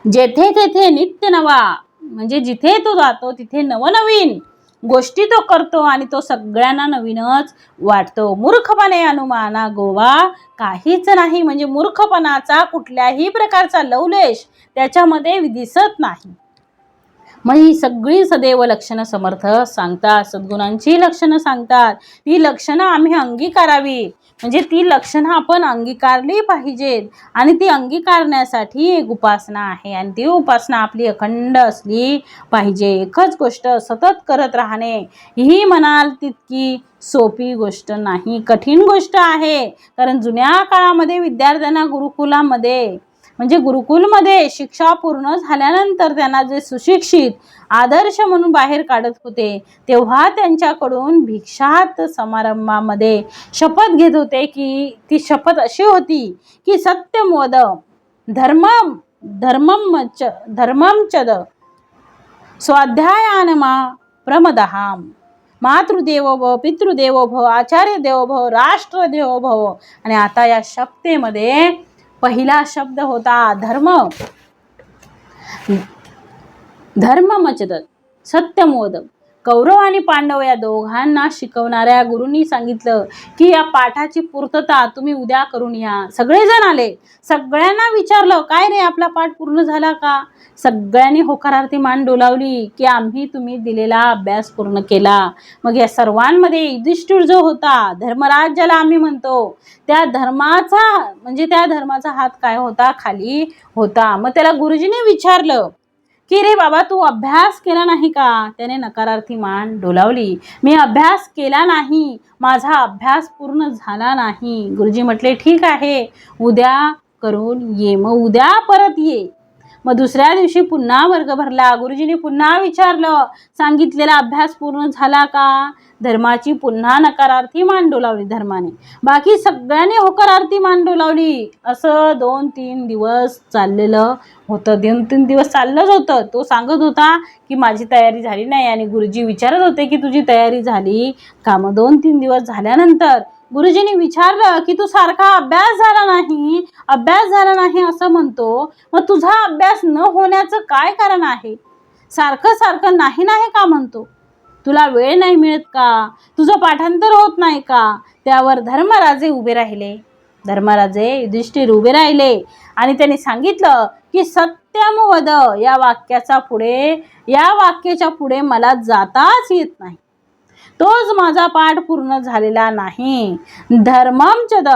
जेथे तेथे नित्य नवा, म्हणजे जिथे तो जातो तिथे नवनवीन गोष्टी तो करतो आणि तो सगळ्यांना नवीनच वाटतो. मूर्खपणे अनुमाना गोवा काहीच नाही, म्हणजे मूर्खपणाचा कुठल्याही प्रकारचा लवलेश त्याच्यामध्ये दिसत नाही. मग ही सगळी सदैव लक्षणं समर्थ सांगतात, सद्गुणांची लक्षणं सांगतात. ती लक्षणं आम्ही अंगीकारावी, म्हणजे ती लक्षणं आपण अंगीकारली पाहिजेत आणि ती अंगीकारण्यासाठी एक उपासना आहे आणि ती उपासना आपली अखंड असली पाहिजे. एकच गोष्ट सतत करत राहणे ही म्हणाल तितकी सोपी गोष्ट नाही, कठीण गोष्ट आहे. कारण जुन्या काळामध्ये विद्यार्थ्यांना गुरुकुलामध्ये, म्हणजे गुरुकुलमध्ये शिक्षा पूर्ण झाल्यानंतर त्यांना जे सुशिक्षित आदर्श म्हणून बाहेर काढत होते, तेव्हा त्यांच्याकडून भिक्षात समारंभामध्ये शपथ घेत होते की ती शपथ अशी होती की सत्यम वद धर्मम चद स्वाध्यायानमा प्रमदहाम मातृदेवो भव, पितृदेवो भव, आचार्य देवो भव, राष्ट्र देवो भव. आणि आता या शपथेमध्ये पहिला शब्द होता धर्ममचद सत्यमोद. कौरव आणि पांडव या दोघांना शिकवणाऱ्या गुरूंनी सांगितलं की या पाठाची पूर्तता तुम्ही उद्या करून या. सगळेजण आले, सगळ्यांना विचारलं काय रे आपला पाठ पूर्ण झाला का? सगळ्यांनी होकारार्थी मान डोलावली की आम्ही तुम्ही दिलेला अभ्यास पूर्ण केला. मग या सर्वांमध्ये युधिष्ठिर जो होता, धर्मराज ज्याला आम्ही म्हणतो, त्या धर्माचा हात काय होता, खाली होता. मग त्याला गुरुजीने विचारलं की रे बाबा तू अभ्यास केला नाही का? त्याने नकारार्थी मान डोलावली, मी अभ्यास केला नाही, माझा अभ्यास पूर्ण झाला नाही. गुरुजी म्हटले ठीक आहे, उद्या करून ये. मग उद्या परत ये. मग दुसऱ्या दिवशी पुन्हा वर्ग भरला. गुरुजींनी पुन्हा विचारलं, सांगितलेला अभ्यास पूर्ण झाला का? धर्माची पुन्हा नकारार्थी मान डोलावली धर्माने. बाकी सगळ्यांनी होकारार्थी मान डोलावली. असं 2-3 दिवस चाललेलं होतं. 2-3 दिवस चाललंच होतं. तो सांगत होता की माझी तयारी झाली नाही आणि गुरुजी विचारत होते की तुझी तयारी झाली का? मग 2-3 दिवस झाल्यानंतर गुरुजींनी विचारलं की तू सारखा अभ्यास झाला नाही असं म्हणतो, मग तुझा अभ्यास न होण्याचं काय कारण आहे? सारखं नाही का म्हणतो? तुला वेळ नाही मिळत का? तुझं पाठांतर होत नाही का? त्यावर धर्मराजे युधिष्ठिर उभे राहिले आणि त्यांनी सांगितलं की सत्यम वद या वाक्याच्या पुढे मला जाताच येत नाही. तोच माझा पाठ पूर्ण झालेला नाही. धर्मम चद,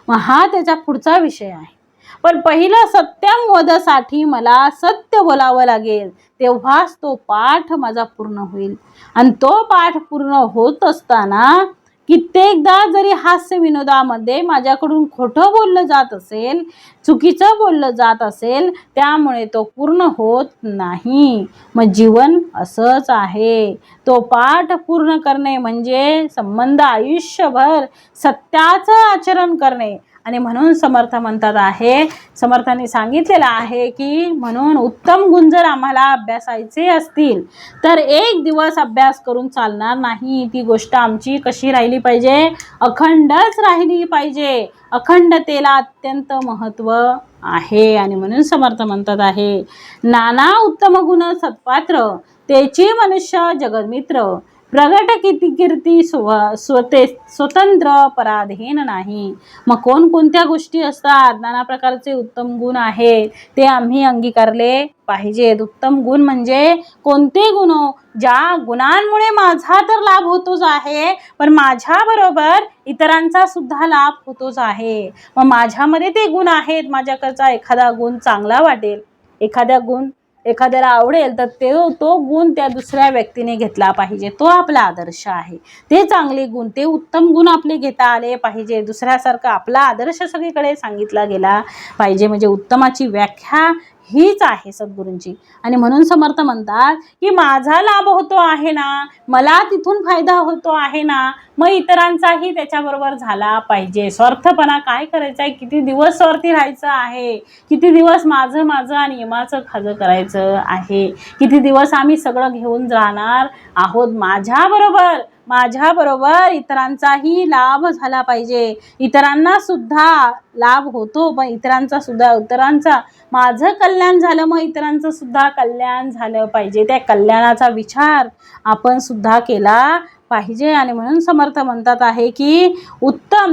हा त्याचा पुढचा विषय आहे. पण पहिलं सत्यम वदसाठी मला सत्य बोलावं लागेल, तेव्हाच तो पाठ माझा पूर्ण होईल. आणि तो पाठ पूर्ण होत असताना कित्येकदा जरी हास्य विनोदामध्ये माझ्याकडून खोटं बोललं जात असेल, चुकीचं बोललं जात असेल, त्यामुळे तो पूर्ण होत नाही. मग जीवन असंच आहे. तो पाठ पूर्ण करणे म्हणजे संबंध आयुष्यभर सत्याचं आचरण करणे. आणि म्हणून समर्थ म्हणतात आहे, समर्थांनी सांगितलेलं आहे की म्हणून उत्तम गुण जर आम्हाला अभ्यासायचे असतील तर एक दिवस अभ्यास करून चालणार नाही. ती गोष्ट आमची कशी राहिली पाहिजे? अखंडच राहिली पाहिजे. अखंडतेला अत्यंत महत्त्व आहे. आणि म्हणून समर्थ म्हणतात आहे, नाना उत्तम गुण सत्पात्र तेची मनुष्य जगमित्र, प्रगट किती कीर्ती स्वतंत्र पराधीन नाही. मग कोणकोणत्या गोष्टी असतात, नाना प्रकारचे उत्तम गुण आहेत, ते आम्ही अंगीकारले पाहिजेत. उत्तम गुण म्हणजे कोणते गुण? ज्या गुणांमुळे माझा तर लाभ होतोच आहे, पण माझ्याबरोबर इतरांचा सुद्धा लाभ होतोच आहे. मग माझ्यामध्ये ते गुण आहेत, माझ्याकडचा एखादा गुण चांगला वाटेल, एखाद्याला आवडेल, तर तो गुण त्या दुसऱ्या व्यक्तीने घेतला पाहिजे. तो आपला आदर्श आहे. ते चांगले गुण, ते उत्तम गुण आपले घेता आले पाहिजे. दुसऱ्यासारखा आपला आदर्श सगळीकडे सांगितला गेला पाहिजे. म्हणजे उत्तमाची व्याख्या हीच आहे सद्गुरूंची. आणि म्हणून समर्थ म्हणतात की माझा लाभ होतो आहे ना, मला तिथून फायदा होतो आहे ना, मग इतरांचाही त्याच्याबरोबर झाला पाहिजे. स्वार्थपणा काय करायचा आहे? किती दिवस स्वार्थी राहायचं आहे? किती दिवस माझं माझं आणि यमाचं खाजं करायचं आहे? किती दिवस आम्ही सगळं घेऊन राहणार आहोत? माझ्याबरोबर इतरांचाही लाभ झाला पाहिजे. इतरांना सुद्धा लाभ होतो, पण इतरांचा माझं कल्याण झालं, मग इतरांचं सुद्धा कल्याण झालं पाहिजे. त्या कल्याणाचा विचार आपण सुद्धा केला पाहिजे. आणि म्हणून समर्थ म्हणतात आहे की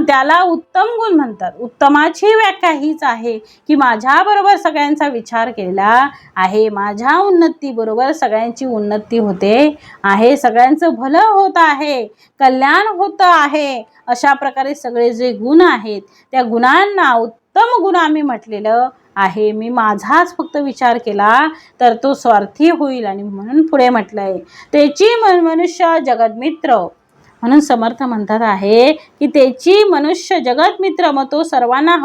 त्याला उत्तम गुण म्हणतात. उत्तमाची व्याख्या हीच आहे की माझ्याबरोबर सगळ्यांचा विचार केला आहे, माझ्या उन्नतीबरोबर सगळ्यांची उन्नती होते आहे, सगळ्यांचं भलं होत आहे, कल्याण होत आहे. अशा प्रकारे सगळे जे गुण आहेत, त्या गुणांना उत्तम गुण आम्ही म्हटलेलं आहे. मी माझाच फक्त विचार केला तर तो स्वार्थी होईल. आणि म्हणून पुढे म्हटलंय त्याची मनुष्य जगतमित्र. म्हणून समर्थ म्हणतात आहे की त्याची मनुष्य जगतमित्र, मग तो सर्वांना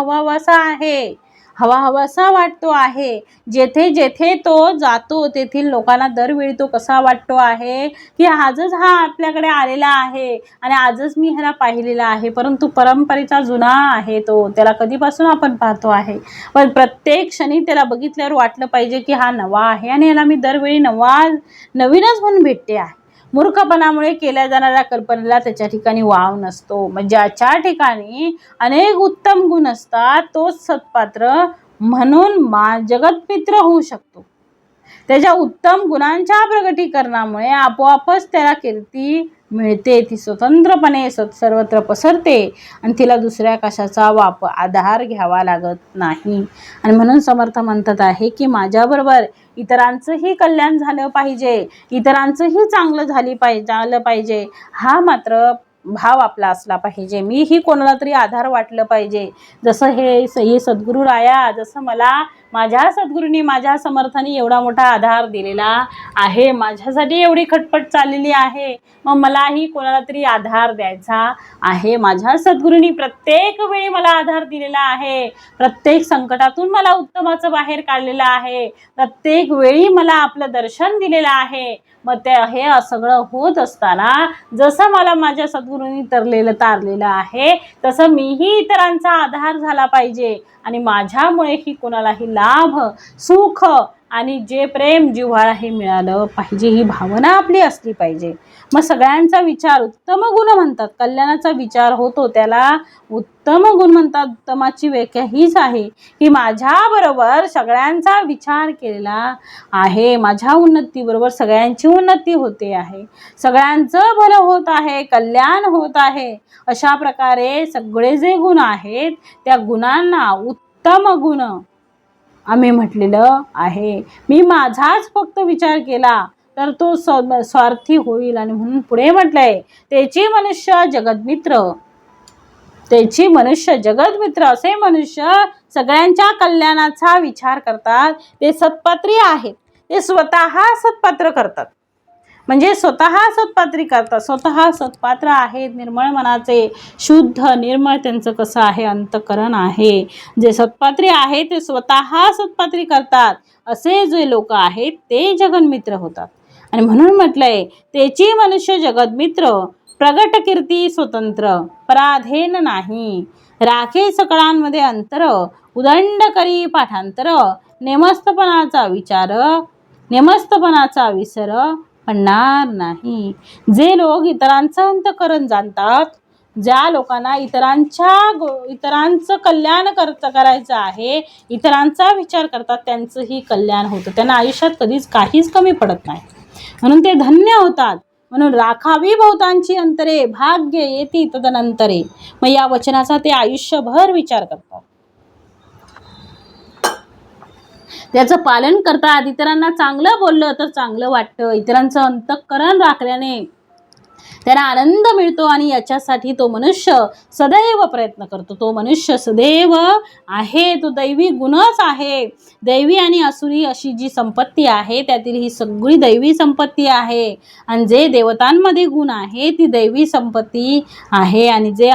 हवाहवासा वाटतो आहे. जेथे जेथे तो जातो तेथील लोकांना दरवेळी तो कसा वाटतो आहे की आजच हा आपल्याकडे आलेला आहे आणि आजच मी ह्याला पाहिलेला आहे, परंतु परंपरेचा जुना आहे तो, त्याला कधीपासून आपण पाहतो आहे, पण प्रत्येक क्षणी त्याला बघितल्यावर वाटलं पाहिजे की हा नवा आहे आणि याला मी दरवेळी नवीनच म्हणून भेटते आहे. मूर्खपणामुळे केल्या जाणाऱ्या कल्पनेला त्याच्या ठिकाणी वाव नसतो. म्हणजे ज्याच्या ठिकाणी अनेक उत्तम गुण असतात तोच सत्पात्र म्हणून जगतमित्र होऊ शकतो. त्याच्या उत्तम गुणांच्या प्रगटीकरणामुळे आपोआपच त्याला कीर्ती मिळते. ती स्वतंत्रपणे सर्वत्र पसरते आणि तिला दुसऱ्या कशाचा आधार घ्यावा लागत नाही. आणि म्हणून समर्थ म्हणतात आहे की माझ्याबरोबर इतरांचंही कल्याण झालं पाहिजे, इतरांचंही झालं पाहिजे, हा मात्र भाव आपला असला पाहिजे. मीही कोणाला तरी आधार वाटलं पाहिजे. जसं हे सद्गुरू राया, जसं मला माझ्या सद्गुरूंनी माझ्या समर्थाने एवढा मोठा आधार दिलेला आहे, माझ्यासाठी एवढी खटपट चाललेली आहे, मग मलाही कोणाला तरी आधार द्यायचा आहे. माझ्या सद्गुरूंनी प्रत्येक वेळी मला आधार दिलेला आहे, प्रत्येक संकटातून मला उत्तमाचं बाहेर काढलेलं आहे, प्रत्येक वेळी मला आपलं दर्शन दिलेलं आहे. मग हे सगळं होत असताना जसं मला माझ्या सद्गुरूंनी तारलेलं आहे, तसं मीही इतरांचा आधार झाला पाहिजे आणि माझ्यामुळेही कोणालाही लाभ, सुख आणि जे प्रेम जिव्हाळा हे मिळालं पाहिजे, ही भावना आपली असली पाहिजे. मग सगळ्यांचा विचार उत्तम गुण म्हणतात. कल्याणाचा विचार होतो त्याला उत्तम गुण म्हणतात. उत्तमाची व्याख्या हीच आहे की माझ्याबरोबर सगळ्यांचा विचार केलेला आहे, माझ्या उन्नतीबरोबर सगळ्यांची उन्नती होते आहे, सगळ्यांचं भलं होत आहे, कल्याण होत आहे. अशा प्रकारे सगळे जे गुण आहेत त्या गुणांना उत्तम गुण आम्ही म्हटलेलं आहे. मी माझाच फक्त विचार केला तर तो स्वार्थी होईल. आणि म्हणून पुढे म्हटलंय त्याची मनुष्य जगतमित्र. असे मनुष्य सगळ्यांच्या कल्याणाचा विचार करतात, ते सत्पात्री आहेत, ते स्वतः सत्पात्र करतात. म्हणजे स्वतः सत्पात्री करतात, स्वतः सत्पात्र आहेत, निर्मळ मनाचे, शुद्ध निर्मळ त्यांचं कसं आहे अंतःकरण आहे. जे सत्पात्री आहे ते स्वतः सत्पात्री करतात, असे जे लोक आहेत ते जगन्मित्र होतात. आणि म्हणून म्हटलंय त्याची मनुष्य जगन्मित्र, प्रगट कीर्ती स्वतंत्र, पराधीन नाही, राखे सकळांमध्ये अंतर, उदंड करी पाठांतर, नेमस्तपणाचा विसर पडणार नाही. जे लोक इतरांचं अंतःकरण जाणतात, ज्या लोकांना इतरांचं कल्याण करायचं आहे, इतरांचा विचार करतात, त्यांचंही कल्याण होतं. त्यांना आयुष्यात कधीच काहीच कमी पडत नाही, म्हणून ते धन्य होतात. म्हणून राखावी बहुतांची अंतरे, भाग्य येती तदनंतरे. मग या वचनाचा ते आयुष्यभर विचार करतात, त्याचं पालन करतात. इतरांना चांगलं बोललं तर चांगलं वाटतं, इतरांचं अंतःकरण राखल्याने त्यांना आनंद मिळतो आणि याच्यासाठी तो मनुष्य सदैव प्रयत्न करतो. तो मनुष्य सदैव आहे, तो दैवी गुणच आहे. दैवी आणि असुरी अशी जी संपत्ती आहे त्यातील ही सगळी दैवी संपत्ती आहे. आणि जे देवतांमध्ये गुण आहे ती दैवी संपत्ती आहे, आणि जे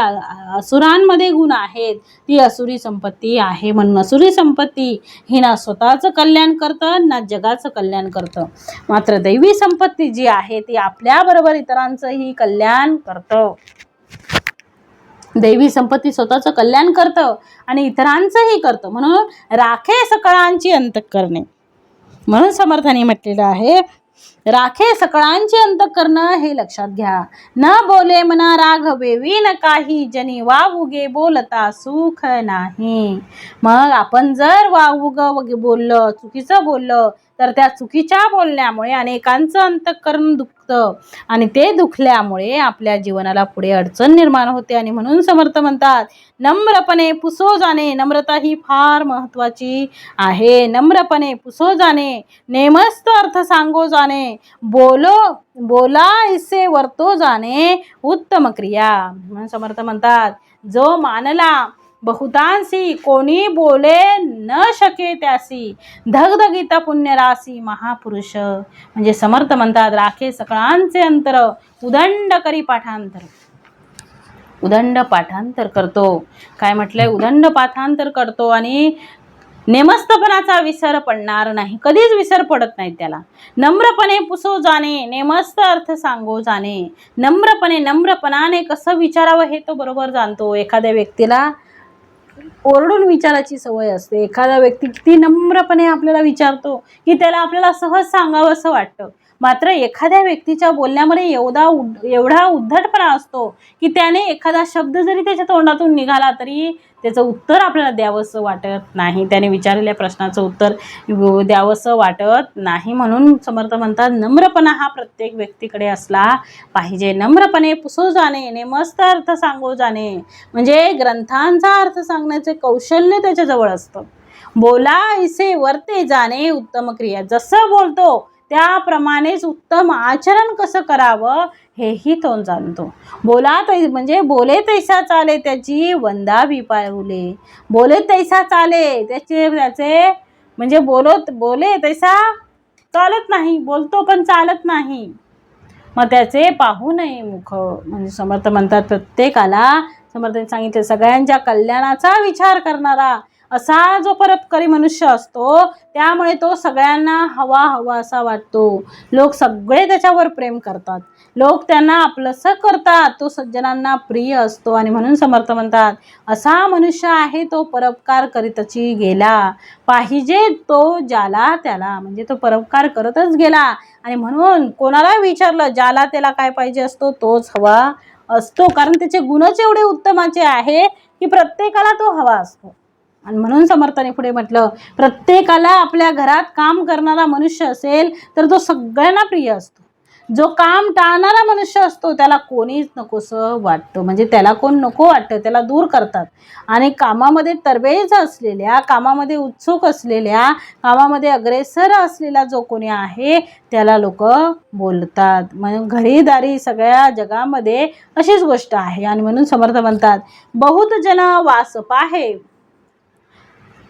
असुरांमध्ये गुण आहेत ती असुरी संपत्ती आहे. म्हणून असुरी संपत्ती ही ना स्वतःचं कल्याण करतं ना जगाचं कल्याण करतं, मात्र दैवी संपत्ती जी आहे ती आपल्याबरोबर इतरांचंही कल्याण करतं. दैवी संपत्ती स्वतःचं कल्याण करतं आणि इतरांचंही करतं. म्हणून राखे सकळांची अंतःकरणे. म्हणून समर्थांनी म्हटलेलं आहे, राखे सकळांची अंतःकरण हे लक्षात घ्या. न बोले मना राघवेवी न काही, जनी वावुगे बोलता सुख नाही. मग आपण जर वावुग बोललं, चुकीचं बोललं, तर त्या चुकीच्या बोलण्यामुळे अनेकांचं अंतःकरण दुखतं आणि ते दुखल्यामुळे आपल्या जीवनाला पुढे अडचण निर्माण होते. आणि म्हणून समर्थ म्हणतात, नम्रपणे पुसो जाणे. नम्रता ही फार महत्वाची आहे. नम्रपणे पुसो जाणे, नेमस्त अर्थ सांगो जाणे, बोला इसे वर्तो जाणे, उत्तम क्रिया. म्हणून समर्थ म्हणतात, जो मानला बहुतांसी, कोणी बोले न शके त्यासी, धगधगीत पुण्यरासी महापुरुष. म्हणजे समर्थ म्हणतात, राखे सकळांचे अंतर, उदंड करी पाठांतर. उदंड पाठांतर करतो. काय म्हटलंय? उदंड पाठांतर करतो आणि नेमस्तपणाचा विसर पडणार नाही, कधीच विसर पडत नाही त्याला. नम्रपणे पुसो जाणे, नेमस्त अर्थ सांगो जाणे. नम्रपणाने कसं विचारावं हे तो बरोबर जाणतो. एखाद्या व्यक्तीला ओरडून विचारायची सवय असते. एखादा व्यक्ती किती नम्रपणे आपल्याला विचारतो की त्याला आपल्याला सहज सांगावं असं वाटतं, मात्र एखाद्या व्यक्तीच्या बोलण्यामध्ये एवढा उद्धटपणा असतो की त्याने एखादा शब्द जरी त्याच्या तोंडातून निघाला तरी त्याचं उत्तर आपल्याला द्यावंसं वाटत नाही, त्याने विचारलेल्या प्रश्नाचं उत्तर द्यावंसं वाटत नाही. म्हणून समर्थ म्हणतात, नम्रपणा हा प्रत्येक व्यक्तीकडे असला पाहिजे. नम्रपणे पुसो जाणे, नेमस्त अर्थ सांगो जाणे. म्हणजे ग्रंथांचा अर्थ सांगण्याचे कौशल्य त्याच्याजवळ असतं. बोला इसे वर्ते जाणे, उत्तम क्रिया. जसं बोलतो त्याप्रमाणेच उत्तम आचरण कसं करावं हेही तो जाणतो. म्हणजे बोले तैसा चाले त्याची वंदावी पाऊले. बोले तैसा चाले त्याचे म्हणजे बोले तैसा चालत नाही, बोलतो पण चालत नाही, मग त्याचे पाहू नये मुख. म्हणजे समर्थ म्हणतात, प्रत्येकाला समर्थांनी सांगितले, सगळ्यांच्या कल्याणाचा विचार करणारा असा जो परोपकारी मनुष्य असतो त्यामुळे तो सगळ्यांना हवा असा वाटतो. लोक सगळे त्याच्यावर प्रेम करतात, लोक त्यांना आपलंसं करतात, तो सज्जनांना प्रिय असतो. आणि म्हणून समर्थ म्हणतात, असा मनुष्य आहे तो परोपकार करीतची गेला पाहिजे तो ज्याला त्याला. म्हणजे तो परोपकार करतच गेला. आणि म्हणून कोणाला विचारलं ज्याला त्याला काय पाहिजे असतो तोच हवा असतो, कारण त्याचे गुणच एवढे उत्तमाचे आहे की प्रत्येकाला तो हवा असतो. आणि म्हणून समर्थाने पुढे म्हटलं, प्रत्येकाला आपल्या घरात काम करणारा मनुष्य असेल तर तो सगळ्यांना प्रिय असतो. जो काम टाळणारा मनुष्य असतो त्याला कोणीच नकोसं वाटतं, म्हणजे त्याला कोण नको वाटतं, त्याला दूर करतात. आणि कामामध्ये तरबेज असलेल्या, कामामध्ये उत्सुक असलेल्या, कामामध्ये अग्रेसर असलेला जो कोणी आहे त्याला लोक बोलतात. मग घरीदारी सगळ्या जगामध्ये अशीच गोष्ट आहे. आणि म्हणून समर्थ म्हणतात, बहुत जन वास पाहे.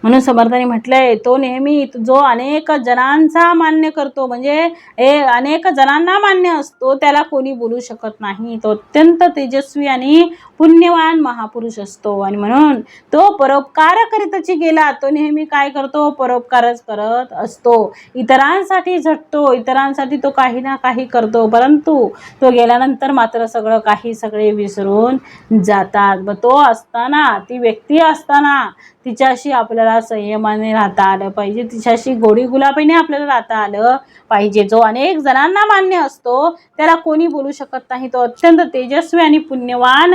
म्हणून समर्थांनी म्हटलंय, तो नेहमी जो अनेक जणांचा मान्य करतो, म्हणजे अनेक जणांना मान्य असतो, त्याला कोणी बोलू शकत नाही. तो अत्यंत तेजस्वी आणि पुण्यवान महापुरुष असतो. आणि म्हणून तो परोपकार करीतची गेला, तो नेहमी काय करतो? परोपकारच करत असतो. इतरांसाठी झटतो, इतरांसाठी तो काही ना काही करतो, परंतु तो गेल्यानंतर मात्र सगळे विसरून जातात. मग तो असताना, ती व्यक्ती असताना तिच्याशी आपल्याला संयमाने राहता आलं पाहिजे, तिच्याशी गोडी गुलाबीने आपल्याला राहता आलं पाहिजे. जो अनेक जणांना मान्य असतो त्याला कोणी बोलू शकत नाही. तो अत्यंत तेजस्वी आणि पुण्यवान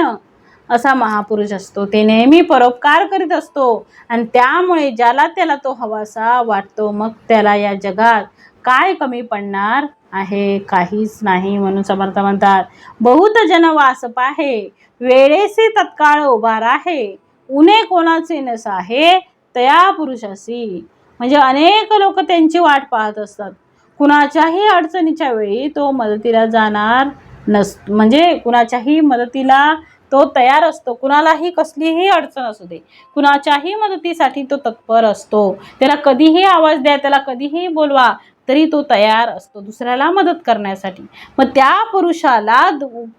असा महापुरुष असतो. ते नेहमी परोपकार करीत असतो आणि त्यामुळे ज्याला त्याला तो हवासा वाटतो. मग त्याला या जगात काय कमी पडणार आहे? काहीच नाही. म्हणून समर्थ म्हणतात, बहुत जन वास पाहे, वेळेसी तत्काळ उभा राहे, उणे कोणाचे नस आहे, तया पुरुषासी. म्हणजे अनेक लोक त्यांची वाट पाहत असतात, कुणाच्याही अडचणीच्या वेळी तो मदतीला जाणार म्हणजे कुणाच्याही मदतीला तो तयार असतो. कुणालाही कसलीही अडचण असू दे, कुणाच्याही मदतीसाठी तो तत्पर असतो. त्याला कधीही आवाज द्या, त्याला कधीही बोलवा, तरी तो तयार असतो दुसऱ्याला मदत करण्यासाठी. मग त्या पुरुषाला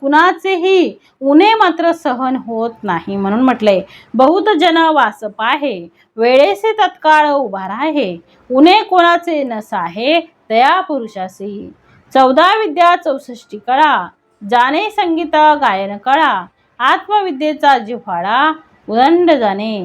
कुणाचेही उणे मात्र सहन होत नाही. म्हणून म्हटलंय, बहुत जन वास पाहे, वेळेसे तत्काळ उभा राहे, उणे कोणाचे नस आहे, तया पुरुषासी. 14 विद्या 64 कळा, जाणे संगीत गायन कळा, आत्मविद्येचा जिव्हाळा उदंड जाणे.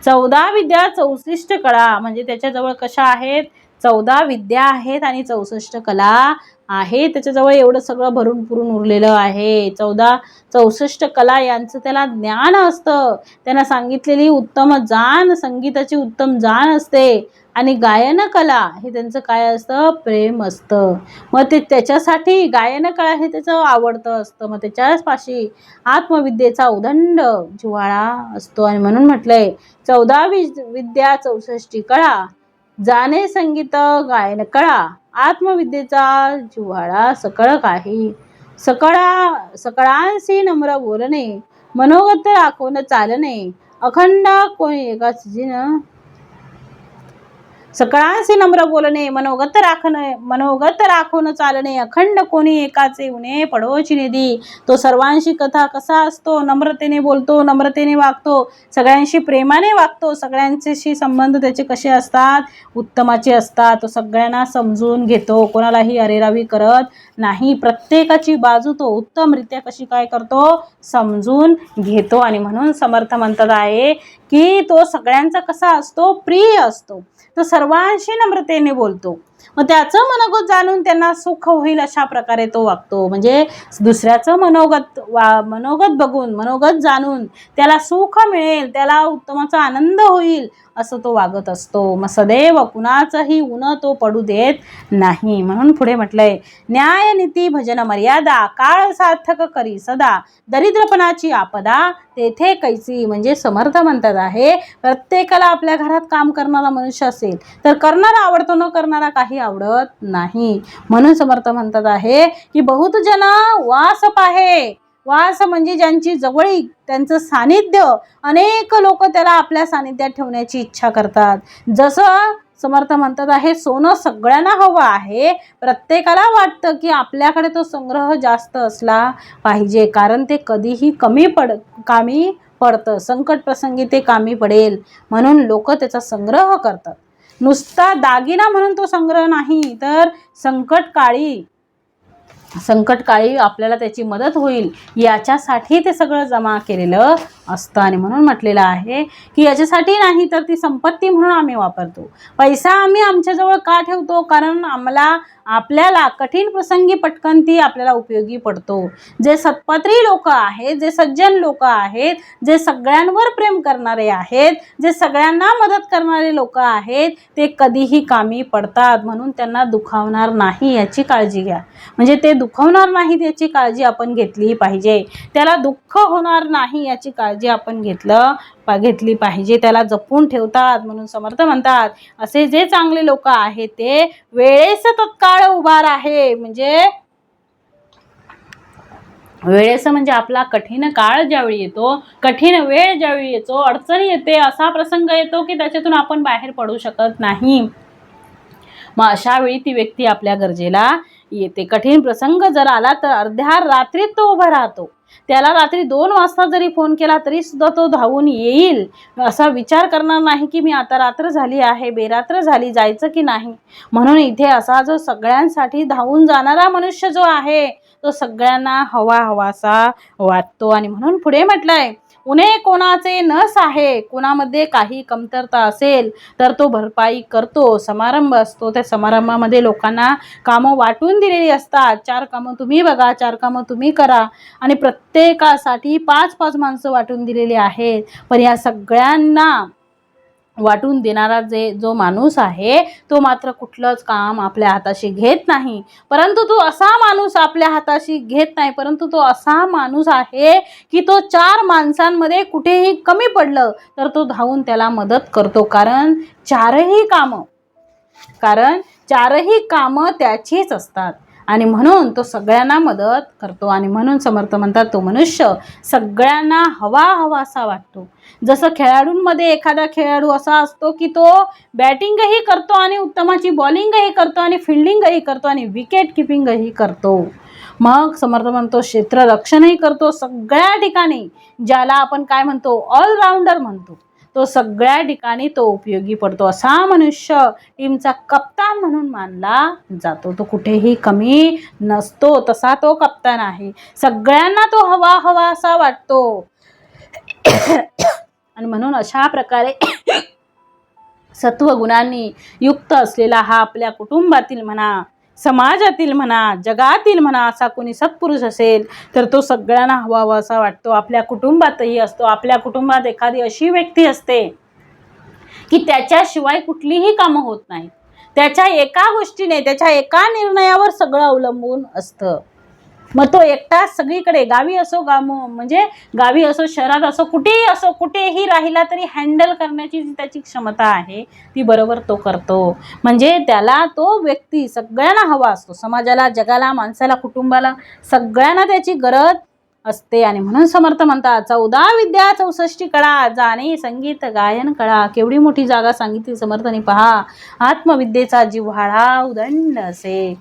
14 विद्या 64 कळा म्हणजे त्याच्याजवळ कशा आहेत? 14 विद्या आहेत आणि 64 कला आहे. त्याच्याजवळ एवढं सगळं भरून पुरून उरलेलं आहे. 64 कला यांचं त्याला ज्ञान असतं. त्यांना सांगितलेली उत्तम जाण, संगीताची उत्तम जाण असते. आणि गायन कला हे त्यांचं काय असतं? प्रेम असतं. मग ते त्याच्यासाठी गायन कला हे त्याचं आवडतं असतं. मग त्याच्यापाशी आत्मविद्येचा उदंड जिव्हाळा असतो. आणि म्हणून म्हटलंय, 14 विद्या 64 कळा, जाणे संगीत गायन कळा, आत्मविद्येचा जिव्हाळा सकळ काही. सकळांशी नम्र बोलणे, मनोगत राखून चालणे, अखंड कोणी एकाच सकळांशी नम्र बोलणे, मनोगत राखून चालणे, अखंड कोणी एकाचे उणे पडोची निधी. तो सर्वांशी कथा कसा असतो? नम्रतेने बोलतो, नम्रतेने वागतो, सगळ्यांशी प्रेमाने वागतो. सगळ्यांशी संबंध त्याचे कसे असतात? उत्तमाचे असतात. तो सगळ्यांना समजून घेतो, कोणालाही अरेरावी करत नाही. प्रत्येकाची बाजू तो उत्तमरित्या कशी काय करतो? समजून घेतो. आणि म्हणून समर्थ म्हणतात आहे की तो सगळ्यांचा कसा असतो? प्रिय असतो. तो सर्वांशी नम्रतेने बोलतो. मग त्याचं मनोगत जाणून त्यांना सुख होईल अशा प्रकारे तो वागतो. म्हणजे दुसऱ्याचं मनोगत बघून, मनोगत जाणून त्याला सुख मिळेल, त्याला उत्तमाचा आनंद होईल असं तो वागत असतो. मग सदैव कुणाचंही उन तो पडू देत नाही. म्हणून पुढे म्हटलंय, न्याय नीती भजन मर्यादा, काळ सार्थक करी सदा, दरिद्रपणाची आपदा तेथे कैसी. म्हणजे समर्थ म्हणतात आहे, प्रत्येकाला आपल्या घरात काम करणारा मनुष्य असेल तर करणारा आवडतो, न करणारा काही आवडत नाही. म्हणून समर्थ म्हणतात आहे की बहुत जन वास पाहे. वास म्हणजे ज्यांची जवळीक, त्यांचं सानिध्य. अनेक लोक त्याला आपल्या सानिध्यात ठेवण्याची इच्छा करतात. जसं समर्थ म्हणतात आहे, सोनं सगळ्यांना हवं आहे. प्रत्येकाला वाटतं की आपल्याकडे तो संग्रह जास्त असला पाहिजे, कारण ते कधीही कामी पडतं. संकट प्रसंगी ते कामी पडेल म्हणून लोक त्याचा संग्रह करतात. नुसता दागिना म्हणून तो संग्रह नाही, तर संकटकाळी आपल्याला त्याची मदत होईल याच्यासाठी ते सगळं जमा केलेलं असतं. आणि म्हणून म्हटलेलं आहे की याच्यासाठी नाही तर ती संपत्ती म्हणून आम्ही वापरतो. पैसा आम्ही आमच्याजवळ का ठेवतो? कारण आपल्याला कठीण प्रसंगी पटकन ती आपल्याला उपयोगी पडतो. जे सत्पात्री लोक आहेत, जे सज्जन लोक आहेत, जे सगळ्यांवर प्रेम करणारे आहेत, जे सगळ्यांना मदत करणारे लोक आहेत, ते कधीही कामी पडतात. म्हणून त्यांना दुखावणार नाही याची काळजी घ्या. म्हणजे ते दुखवणार नाहीत याची काळजी आपण घेतली पाहिजे. त्याला दुःख होणार नाही याची काळजी आपण घेतली पाहिजे. त्याला जपून ठेवतात. म्हणून समर्थ म्हणतात, असे जे चांगले लोक आहेत ते वेळेस तत्काळ उभा आहे. म्हणजे वेळेस म्हणजे आपला कठीण काळ ज्यावेळी येतो, कठीण वेळ ज्यावेळी येतो, अडचणी येते, असा प्रसंग येतो की त्याच्यातून आपण बाहेर पडू शकत नाही. मग अशा वेळी ती व्यक्ती आपल्या गरजेला येते. कठीण प्रसंग जर आला तर अर्ध्या रात्रीत तो उभा राहतो. त्याला रात्री 2 वाजता जरी फोन केला तरी सुद्धा तो धावून येईल. असा विचार करणार नाही की मी आता रात्र झाली आहे, बेरात्र झाली, जायचं की नाही. म्हणून इथे असा जो सगळ्यांसाठी धावून जाणारा मनुष्य जो आहे तो सगळ्यांना हवासा वाटतो. आणि म्हणून पुढे म्हटलंय, उणे कोणाचे नस आहे. कोणामध्ये काही कमतरता असेल तर तो भरपाई करतो. समारंभ असतो, त्या समारंभामध्ये लोकांना कामं वाटून दिलेली असतात. 4 कामं तुम्ही बघा, 4 कामं तुम्ही करा, आणि प्रत्येकासाठी 5-5 माणसं वाटून दिलेली आहेत. पण या सगळ्यांना वाटून देणारा जो माणूस आहे तो मात्र कुठलंच काम आपल्या हाताशी घेत नाही, परंतु तो असा माणूस आपल्या हाताशी घेत नाही, परंतु तो असा माणूस आहे की तो 4 माणसांमध्ये कुठेही कमी पडलं तर तो धावून त्याला मदत करतो, कारण चारही कामं त्याचीच असतात आणि म्हणून तो सगळ्यांना मदत करतो. आणि म्हणून समर्थ म्हणतात तो मनुष्य सगळ्यांना हवासा वाटतो. जसं खेळाडूंमध्ये एखादा खेळाडू असा असतो की तो बॅटिंगही करतो आणि उत्तमाची बॉलिंगही करतो आणि फिल्डिंगही करतो आणि विकेट किपिंगही करतो. मग समर्थ म्हणतो क्षेत्ररक्षणही करतो सगळ्या ठिकाणी, ज्याला आपण काय म्हणतो ऑलराऊंडर म्हणतो. तो सगळ्या ठिकाणी तो उपयोगी पडतो. असा मनुष्य टीमचा कप्तान म्हणून मानला जातो. तो कुठेही कमी नसतो, तसा तो कप्तान आहे. सगळ्यांना तो हवासा वाटतो आणि म्हणून अशा प्रकारे सत्वगुणांनी युक्त असलेला हा आपल्या कुटुंबातील म्हणा, समाजातील म्हणा, जगातील म्हणा असा कोणी सत्पुरुष असेल तर तो सगळ्यांना हवासा वाटतो. आपल्या कुटुंबातही असतो. आपल्या कुटुंबात एखादी अशी व्यक्ती असते की त्याच्याशिवाय कुठलीही कामं होत नाही. त्याच्या एका गोष्टीने, त्याच्या एका निर्णयावर सगळं अवलंबून असतं. मग तो एकटाच सगळीकडे, गावी असो गावी असो, शहरात असो, कुठेही असो, कुठेही राहिला तरी हँडल करण्याची जी त्याची क्षमता आहे ती बरोबर तो करतो. म्हणजे त्याला तो व्यक्ती सगळ्यांना हवा असतो. समाजाला, जगाला, माणसाला, कुटुंबाला सगळ्यांना त्याची गरज असते. आणि म्हणून समर्थ म्हणतात 14 विद्या 64 कळा, जाणे संगीत गायन कळा. केवढी मोठी जागा सांगितली समर्थांनी पहा. आत्मविद्येचा जिव्हाळा उदंड असे.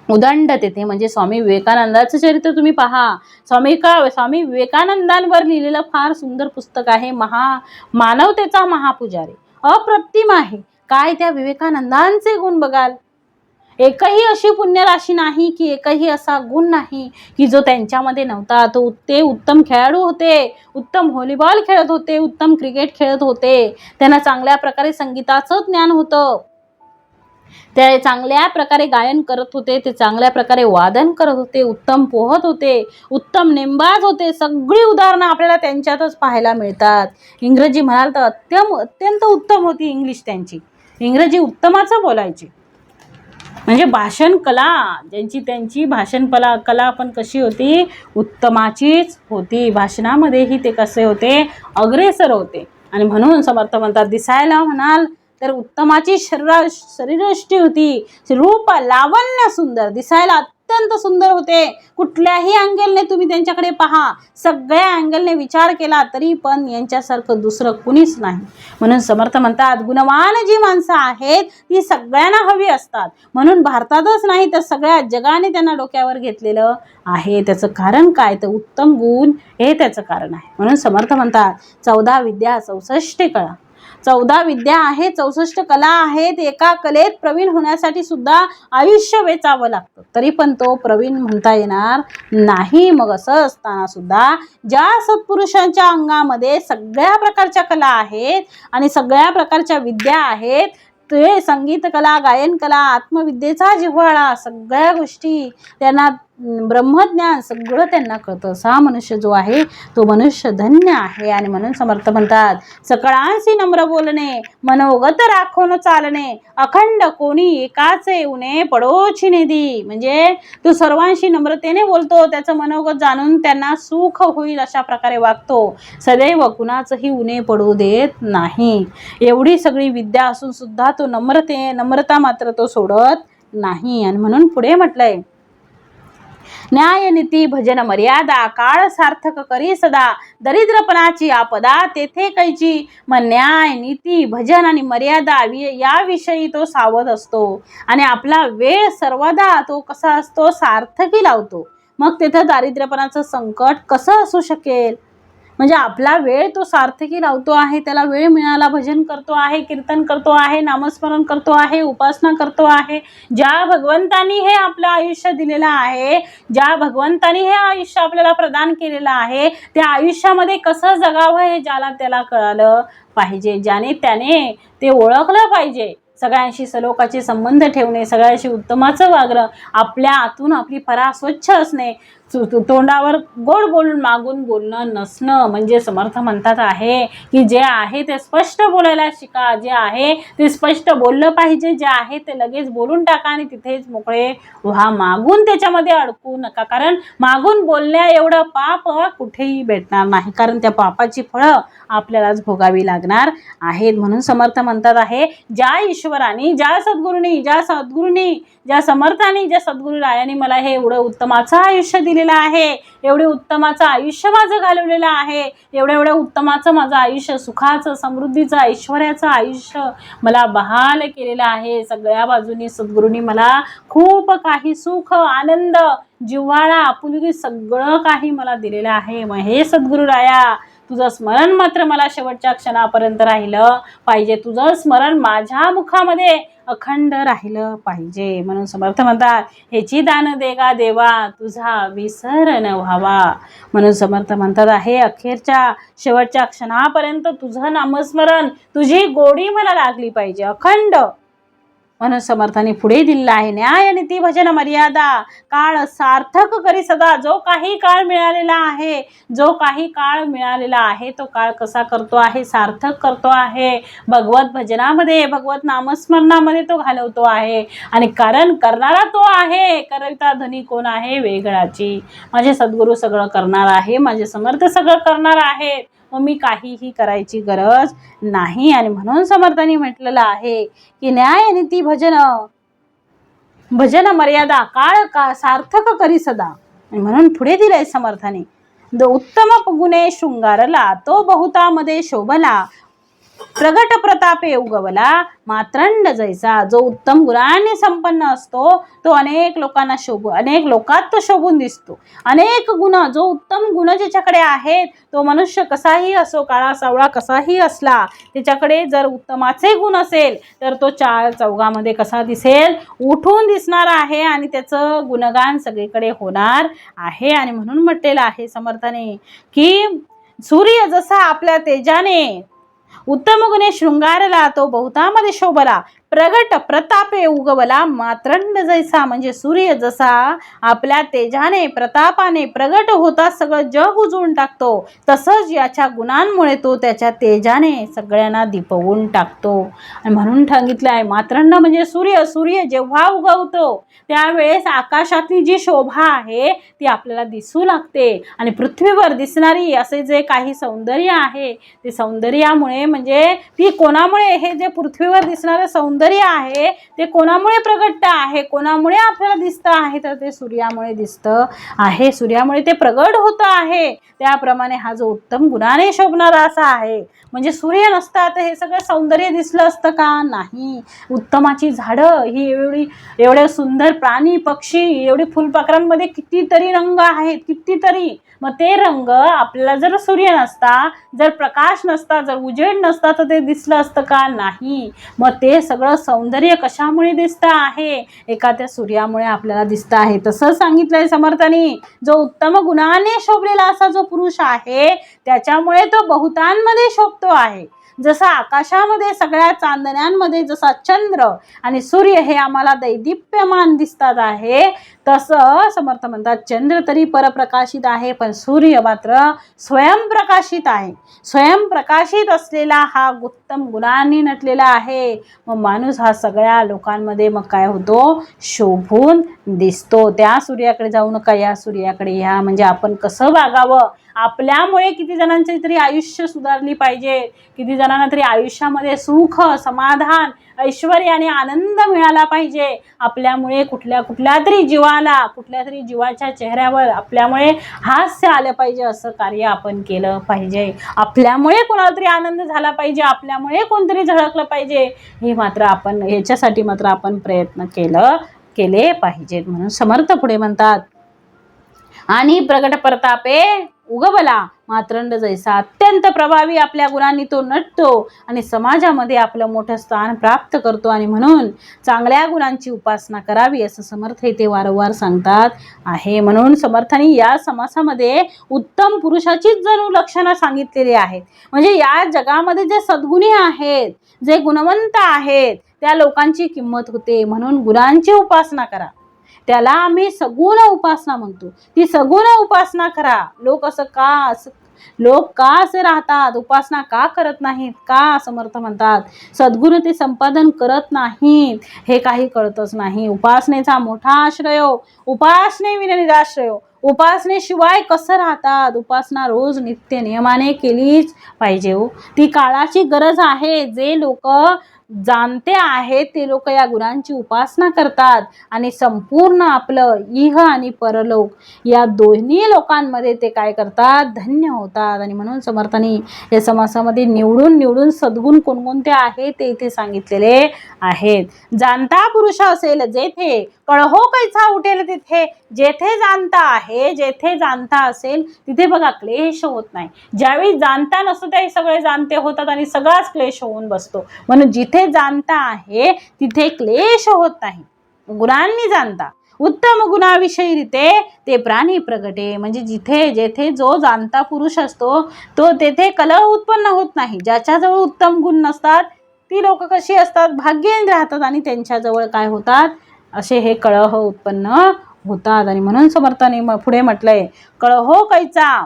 उदंड तेथे म्हणजे स्वामी विवेकानंदाचं चरित्र तुम्ही पहा. स्वामी विवेकानंदांवर लिहिलेलं फार सुंदर पुस्तक आहे मानवतेचा महापुजारी. अप्रतिम आहे. काय त्या विवेकानंदांचे गुण बघाल. एकही अशी पुण्यराशी नाही की एकही असा गुण नाही की जो त्यांच्यामध्ये नव्हता. ते उत्तम खेळाडू होते, उत्तम व्हॉलीबॉल खेळत होते, उत्तम क्रिकेट खेळत होते. त्यांना चांगल्या प्रकारे संगीताचं ज्ञान होतं. ते चांगल्या प्रकारे गायन करत होते, ते चांगल्या प्रकारे वादन करत होते, उत्तम पोहत होते, उत्तम नेमबाज होते. सगळी उदाहरणं आपल्याला त्यांच्यातच पाहायला मिळतात. इंग्रजी म्हणाल तर अत्यंत उत्तम होती इंग्लिश त्यांची. इंग्रजी उत्तमाचं बोलायची. म्हणजे भाषण कला त्यांची भाषण कला पण कशी होती, उत्तमाचीच होती. भाषणामध्येही ते कसे होते, अग्रेसर होते. आणि म्हणून समर्थ म्हणतात दिसायला म्हणाल तर उत्तमाची शरीरयष्टी होती. रूप लावण्य सुंदर, दिसायला अत्यंत सुंदर होते. कुठल्याही अँगलने तुम्ही त्यांच्याकडे पहा, सगळ्या अँगलने विचार केला तरी पण यांच्यासारखं दुसरं कुणीच नाही. म्हणून समर्थ म्हणतात गुणवान जी माणसं आहेत ती सगळ्यांना हवी असतात. म्हणून भारतातच नाही तर सगळ्या जगाने त्यांना डोक्यावर घेतलेलं आहे. त्याचं कारण काय तर उत्तम गुण हे त्याचं कारण आहे. म्हणून समर्थ म्हणतात 14 विद्या 64 कळा. 14 विद्या आहेत, 64 कला आहेत. एका कलेत प्रवीण होण्यासाठी सुद्धा आयुष्य वेचावं लागतं, तरी पण तो प्रवीण म्हणता येणार नाही. मग असं असताना सुद्धा ज्या सत्पुरुषांच्या अंगामध्ये सगळ्या प्रकारच्या कला आहेत आणि सगळ्या प्रकारच्या विद्या आहेत, ते संगीत कला, गायन कला, आत्मविद्येचा जिव्हाळा, सगळ्या गोष्टी त्यांना, ब्रह्मज्ञान सगळं त्यांना कळतं. असा मनुष्य जो आहे तो मनुष्य धन्य आहे. आणि म्हणून समर्थ म्हणतात सकळांशी नम्र बोलणे, मनोगत राखून चालणे, अखंड कोणी एकाचे उणे पडोची निधी. म्हणजे तो सर्वांशी नम्रतेने बोलतो, त्याचं मनोगत जाणून त्यांना सुख होईल अशा प्रकारे वागतो. सदैव कुणाचंही उणे पडू देत नाही. एवढी सगळी विद्या असून सुद्धा तो नम्रता मात्र तो सोडत नाही. आणि म्हणून पुढे म्हटलंय न्याय नीती भजन मर्यादा, काळ सार्थक करी सदा, दरिद्रपणाची आपदा तेथे कैची. मग न्याय नीती भजन आणि मर्यादा याविषयी तो सावध असतो आणि आपला वेळ सर्वदा तो कसा असतो, सार्थकी लावतो. मग तेथे दारिद्र्यपणाचं संकट कसं असू शकेल. म्हणजे आपला वेळ तो सार्थकी लावतो आहे, त्याला वेळ मिळाला, भजन करतो आहे, कीर्तन करतो आहे, नामस्मरण करतो आहे, उपासना करतो आहे. ज्या भगवंतानी हे आपलं आयुष्य दिलेलं आहे, ज्या भगवंतानी हे आयुष्य आपल्याला प्रदान केलेलं आहे, त्या आयुष्यामध्ये कसं जगावं हे ज्याला त्याला कळालं पाहिजे, ज्याने त्याने ते ओळखलं पाहिजे. सगळ्यांशी सलोखाचे संबंध ठेवणे, सगळ्यांशी उत्तमाचं वागणं, आपल्या आतून आपली परा स्वच्छ असणे, तोंडावर गोड बोलून मागून बोलणं नसणं. म्हणजे समर्थ म्हणतात आहे की जे आहे ते स्पष्ट बोलायला शिका, जे आहे ते स्पष्ट बोललं पाहिजे, जे आहे ते लगेच बोलून टाका आणि तिथेच मोकळे व्हा. मागून त्याच्यामध्ये अडकू नका, कारण मागून बोलण्या एवढं पाप कुठेही भेटणार नाही, कारण त्या पापाची फळं आपल्यालाच भोगावी लागणार आहेत. म्हणून समर्थ म्हणतात आहे, ज्या ईश्वराने, ज्या सद्गुरूंनी, ज्या समर्थाने, ज्या सद्गुरू रायाने मला हे एवढं उत्तमाचं आयुष्य दिलेलं आहे, एवढे उत्तमाचं आयुष्य माझं घालवलेलं आहे, एवढं उत्तमाचं माझं आयुष्य, सुखाचं, समृद्धीचं, ऐश्वर्याचं आयुष्य मला बहाल केलेलं आहे. सगळ्या बाजूनी सद्गुरूंनी मला खूप काही सुख, आनंद, जिव्हाळा, आपुलकी सगळं काही मला दिलेलं आहे. मग हे सद्गुरू राया, तुझं स्मरण मात्र मला शेवटच्या क्षणापर्यंत राहिलं पाहिजे, तुझं स्मरण माझ्या मुखामध्ये अखंड राहिलं पाहिजे. म्हणून समर्थ म्हणतात, ह्याची दान देगा देवा, तुझा विसर न व्हावा. म्हणून समर्थ म्हणतात आहे, अखेरच्या शेवटच्या क्षणापर्यंत तुझं नामस्मरण, तुझी गोडी मला लागली पाहिजे अखंड. म्हणून समर्थाने पुढे दिलेला आहे, न्याय नीती भजन मर्यादा काळ सार्थक करी सदा. जो काही काळ मिळालेला आहे, तो काळ कसा करतो आहे, सार्थक करतो आहे, भगवत भजनामध्ये, भगवत नामस्मरणामध्ये तो घालवतो आहे. आणि कारण करणारा तो आहे, करविता धनी कोण आहे वेगळाची. माझे सद्गुरू सगळं करणार आहे, माझे समर्थ सगळं करणार आहे, मग मी काहीही करायची गरज नाही. आणि म्हणून समर्थांनी म्हटलेलं आहे की न्याय नीती भजन मर्यादा काळ सार्थक करी सदा. म्हणून पुढे दिलंय समर्थाने, उत्तम गुणे शृंगारला, तो बहुतामध्ये शोभला, प्रगट प्रतापे उगवला, मात्रंड जैसा. जो उत्तम गुणांनी संपन्न असतो तो अनेक लोकात तो शोभून दिसतो. अनेक गुण, जो उत्तम गुण ज्याच्याकडे आहेत, तो मनुष्य कसाही असो, काळा सावळा कसाही असला, त्याच्याकडे जर उत्तमाचे गुण असेल तर तो चार चौघामध्ये कसा दिसेल, उठून दिसणार आहे आणि त्याचं गुणगान सगळीकडे होणार आहे. आणि म्हणून म्हटलेलं आहे समर्थाने की सूर्य जसा आपल्या तेजाने उत्तम गुणे शृंगारला, तो बहुतामध्ये शोभला, प्रगट प्रतापे उगवला, मात्रंड जैसा. म्हणजे सूर्य जसा आपल्या तेजाने, प्रतापाने प्रगट होता सगळं जग उजळून टाकतो, तसंच याच्या गुणांमुळे तो त्याच्या तेजाने सगळ्यांना दिपवून टाकतो. आणि म्हणून सांगितलं आहे, मात्रंड म्हणजे सूर्य जेव्हा उगवतो त्यावेळेस आकाशातली जी शोभा आहे ती आपल्याला दिसू लागते. आणि पृथ्वीवर दिसणारी असे जे काही सौंदर्य आहे, ते सौंदर्यामुळे, म्हणजे ती कोणामुळे, हे जे पृथ्वीवर दिसणारं सौंदर्य आहे ते कोणामुळे प्रगट आहे, कोणामुळे आपल्याला दिसतं आहे, तर ते सूर्यामुळे दिसतं आहे, सूर्यामुळे ते प्रगट होतं आहे. त्याप्रमाणे हा जो उत्तम गुणाने शोभणारा असा आहे, म्हणजे सूर्य नसता तर हे सगळं सौंदर्य दिसलं असतं का? नाही. उत्तमाची झाडं ही एवढे सुंदर प्राणी पक्षी, एवढे फुलपाखरांमध्ये कितीतरी रंग आहेत, कितीतरी. मग ते रंग आपल्याला जर सूर्य नसता, जर प्रकाश नसता, जर उजेड नसता तर ते दिसलं असतं का? नाही. मग ते सगळं सौंदर्य कशामुळे दिसतं आहे? एका त्या सूर्यामुळे आपल्याला दिसतं आहे. तसं सांगितलंय समर्थांनी, जो उत्तम गुणाने शोभलेला असा जो पुरुष आहे त्याच्यामुळे तो बहुतांमध्ये शोभतो आहे. जसा आकाशामध्ये सगळ्या चांदण्यांमध्ये जसा चंद्र आणि सूर्य हे आम्हाला दैदिप्यमान दिसतात आहे, तसं समर्थ म्हणतात चंद्र तरी परप्रकाशित आहे, पण सूर्य मात्र स्वयंप्रकाशित आहे. स्वयंप्रकाशित असलेला हा उत्तम गुणांनी नटलेला आहे. मग माणूस हा सगळ्या लोकांमध्ये मग काय होतो? शोभून दिसतो. त्या सूर्याकडे जाऊ नका, या सूर्याकडे या. म्हणजे आपण कसं वागावं, आपल्यामुळे किती जणांची तरी आयुष्य सुधारली पाहिजे, किती जणांना तरी आयुष्यामध्ये सुख, समाधान, ऐश्वर्य आणि आनंद मिळाला पाहिजे. आपल्यामुळे कुठल्या तरी जीवाला, कुठल्या तरी जीवाच्या चेहऱ्यावर आपल्यामुळे हास्य आलं पाहिजे, असं कार्य आपण केलं पाहिजे. आपल्यामुळे कोणाला तरी आनंद झाला पाहिजे, आपल्यामुळे कोणतरी झळकलं पाहिजे, हे मात्र आपण, ह्याच्यासाठी मात्र आपण प्रयत्न केले पाहिजेत. म्हणून समर्थ पुढे म्हणतात, आणि प्रगट प्रतापे उगवला, मात्रंड जैसा. अत्यंत प्रभावी आपल्या गुणांनी तो नटतो आणि समाजामध्ये आपलं मोठं स्थान प्राप्त करतो. आणि म्हणून चांगल्या गुणांची उपासना करावी असं समर्थ ते वारंवार सांगतात आहे. म्हणून समर्थांनी या समासामध्ये उत्तम पुरुषाचीच जणू लक्षणं सांगितलेली आहेत. म्हणजे या जगामध्ये जे सद्गुणी आहेत, जे गुणवंत आहेत, त्या लोकांची किंमत होते. म्हणून गुणांची उपासना करा, त्याला आम्ही सगुण उपासना म्हणतो. ती सगुण उपासना करा. लोक का असे राहतात, उपासना का करत नाहीत, का समर्थ म्हणतात सद्गुण ते संपादन करत नाहीत, हे काही कळतच नाही. उपासनेचा मोठा आश्रय, उपासनेविना निराश्रय. उपासनेशिवाय कसं राहतात. उपासना रोज नित्य नियमाने केलीच पाहिजे हो. ती काळाची गरज आहे. जे लोक जाणते आहेत ते लोक या गुणांची उपासना करतात आणि संपूर्ण आपलं इह आणि परलोक या दोन्ही लोकांमध्ये ते काय करतात, धन्य होतात. आणि म्हणून समर्थांनी या समासामध्ये निवडून सद्गुण कोणकोणते आहेत ते इथे सांगितलेले आहेत. जाणता पुरुष असेल जेथे, कळहो कैसा उठेल तिथे. जेथे जाणता आहे, जेथे जाणता असेल तिथे बघा क्लेश होत नाही. ज्यावेळी जाणता नसतो त्यावेळी सगळे जाणते होतात आणि सगळाच क्लेश होऊन बसतो. म्हणून जिथे जाणता आहे तिथे क्लेश होत नाही. गुणांनी जाणता उत्तम गुणाविषयी रीते ते प्राणी प्रगटे. म्हणजे जिथे जेथे जो जाणता पुरुष असतो तो तेथे कलह उत्पन्न होत नाही. ज्याच्याजवळ उत्तम गुण नसतात ती लोक कशी असतात, भाग्यहीन राहतात आणि त्यांच्याजवळ काय होतात, असे हे कलह उत्पन्न होतात. आणि म्हणून समर्थाने पुढे म्हटलंय, कळहो कैचा